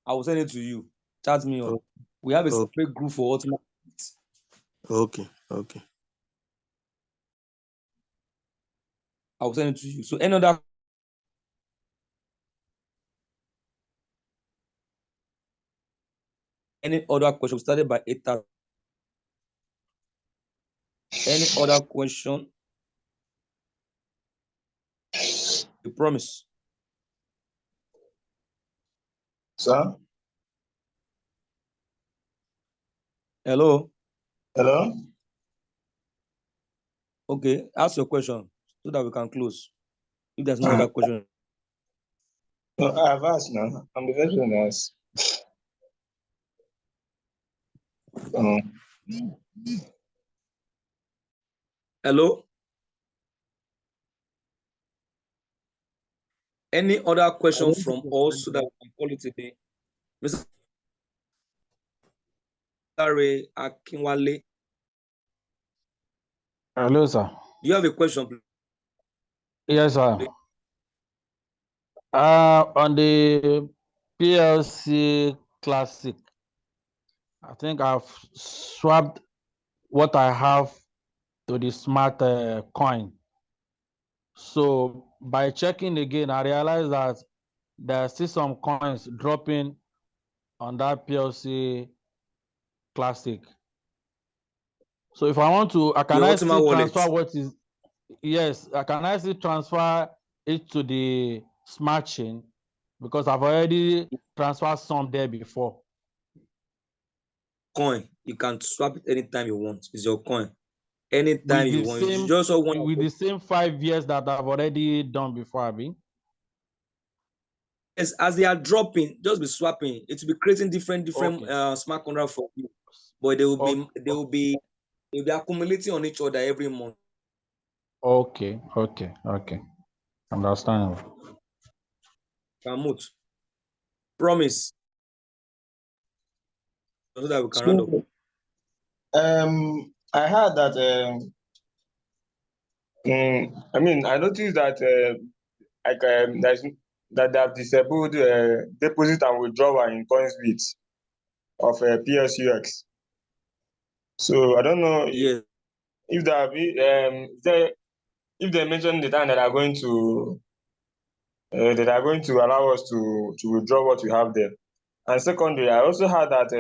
I will send it to you. Chat me on. We have a separate group for ULTIMA. Okay. I will send it to you. So any other question? We started by 8:30. Any other question? You promise. Sir? Hello? Hello? Okay, ask your question so that we can close. If there's no other question. No, I've asked now. I'm the first one to ask. Hello? Any other question from us so that we can call it today? Mr. Ray Akinwale. Hello, sir. Do you have a question, please? Yes, sir. On the PLC Classic, I think I've swapped what I have to the smart coin. So by checking again, I realized that there are still some coins dropping on that PLC Classic. So if I want to, can I still transfer what is? Yes, can I still transfer it to the smart chain? Because I've already transferred some there before. Coin, you can swap it anytime you want. It's your coin. Anytime you want. You just want with the same 5 years that I've already done before, Abi. Yes, as they are dropping, just be swapping. It will be creating different smart contract for you. But they will be accumulating on each other every month. Okay. Understand. Kamut. Promise. So that we can round up. I heard that I noticed that that they have disabled deposit and withdrawal in Coinsbit of PLCUX. So I don't know if they mentioned the time that are going to allow us to withdraw what we have there. And secondly, I also heard that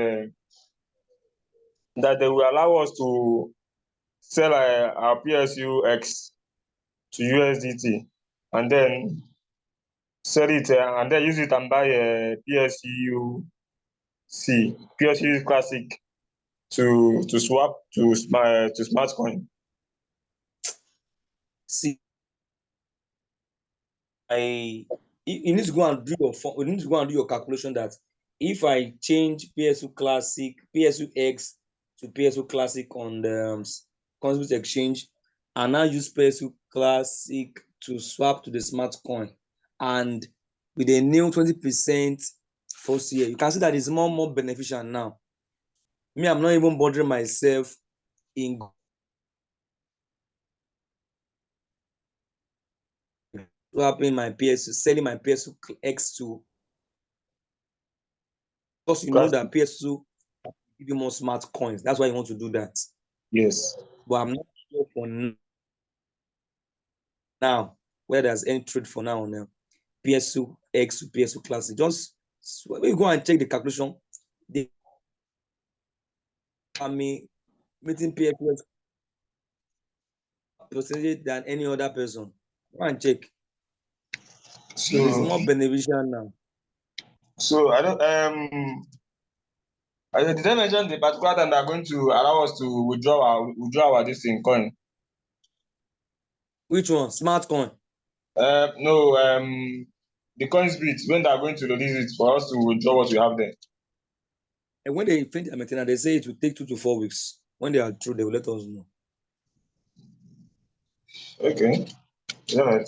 that they will allow us to sell our PLCUX to USDT and then sell it and then use it and buy a PLCU Classic to swap to SmartCoin. See, you need to go and do your calculation that if I change PSU PSUX to PSU Classic on the Coinsbit exchange, and now use PSU Classic to swap to the SmartCoin, and with a new 20% first year, you can see that it's more beneficial now. Me, I'm not even bothering myself in swapping my PSU, selling my PSU X to, because you know that PSU give you more smart coins. That's why you want to do that. Yes. But I'm not sure for now where there's any trade for now on PSU X to PSU Classic. Just when you go and check the calculation, they are meeting PSU percentage than any other person. Go and check. So it's more beneficial now. So I don't did they mention the particular time they are going to allow us to withdraw our this in coin? Which one? SmartCoin. No, the Coinsbit, when they are going to release it for us to withdraw what we have there. And when they finish the maintenance, they say it will take 2 to 4 weeks. When they are through, they will let us know. Okay. All right.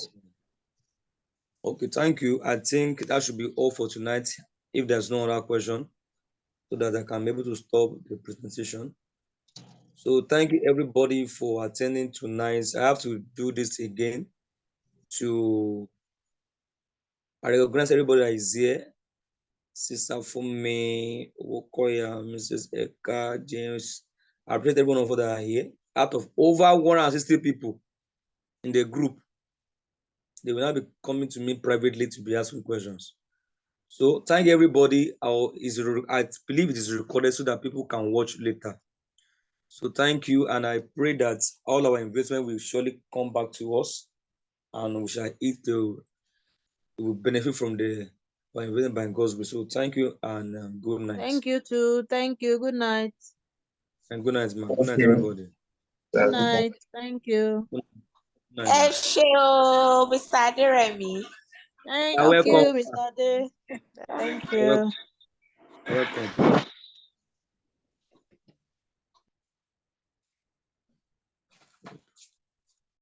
Okay, thank you. I think that should be all for tonight. If there's no other question, so that I can be able to stop the presentation. So thank you everybody for attending tonight. I have to do this again I recognize everybody that is here. Sister Fumi, Okoya, Mrs. Eka, James. I appreciate everyone of that are here. Out of over 160 people in the group, they will now be coming to me privately to be asking questions. So thank everybody. I believe it is recorded so that people can watch later. So thank you, and I pray that all our investment will surely come back to us, and we shall we will benefit from by investing by God's grace. So thank you, and good night. Thank you too. Thank you. Good night. And good night, man. Good night, everybody. Good night. Thank you. Good night, Mr. Aderemi. Thank welcome. you, Mr. Ade. Thank You're you. welcome.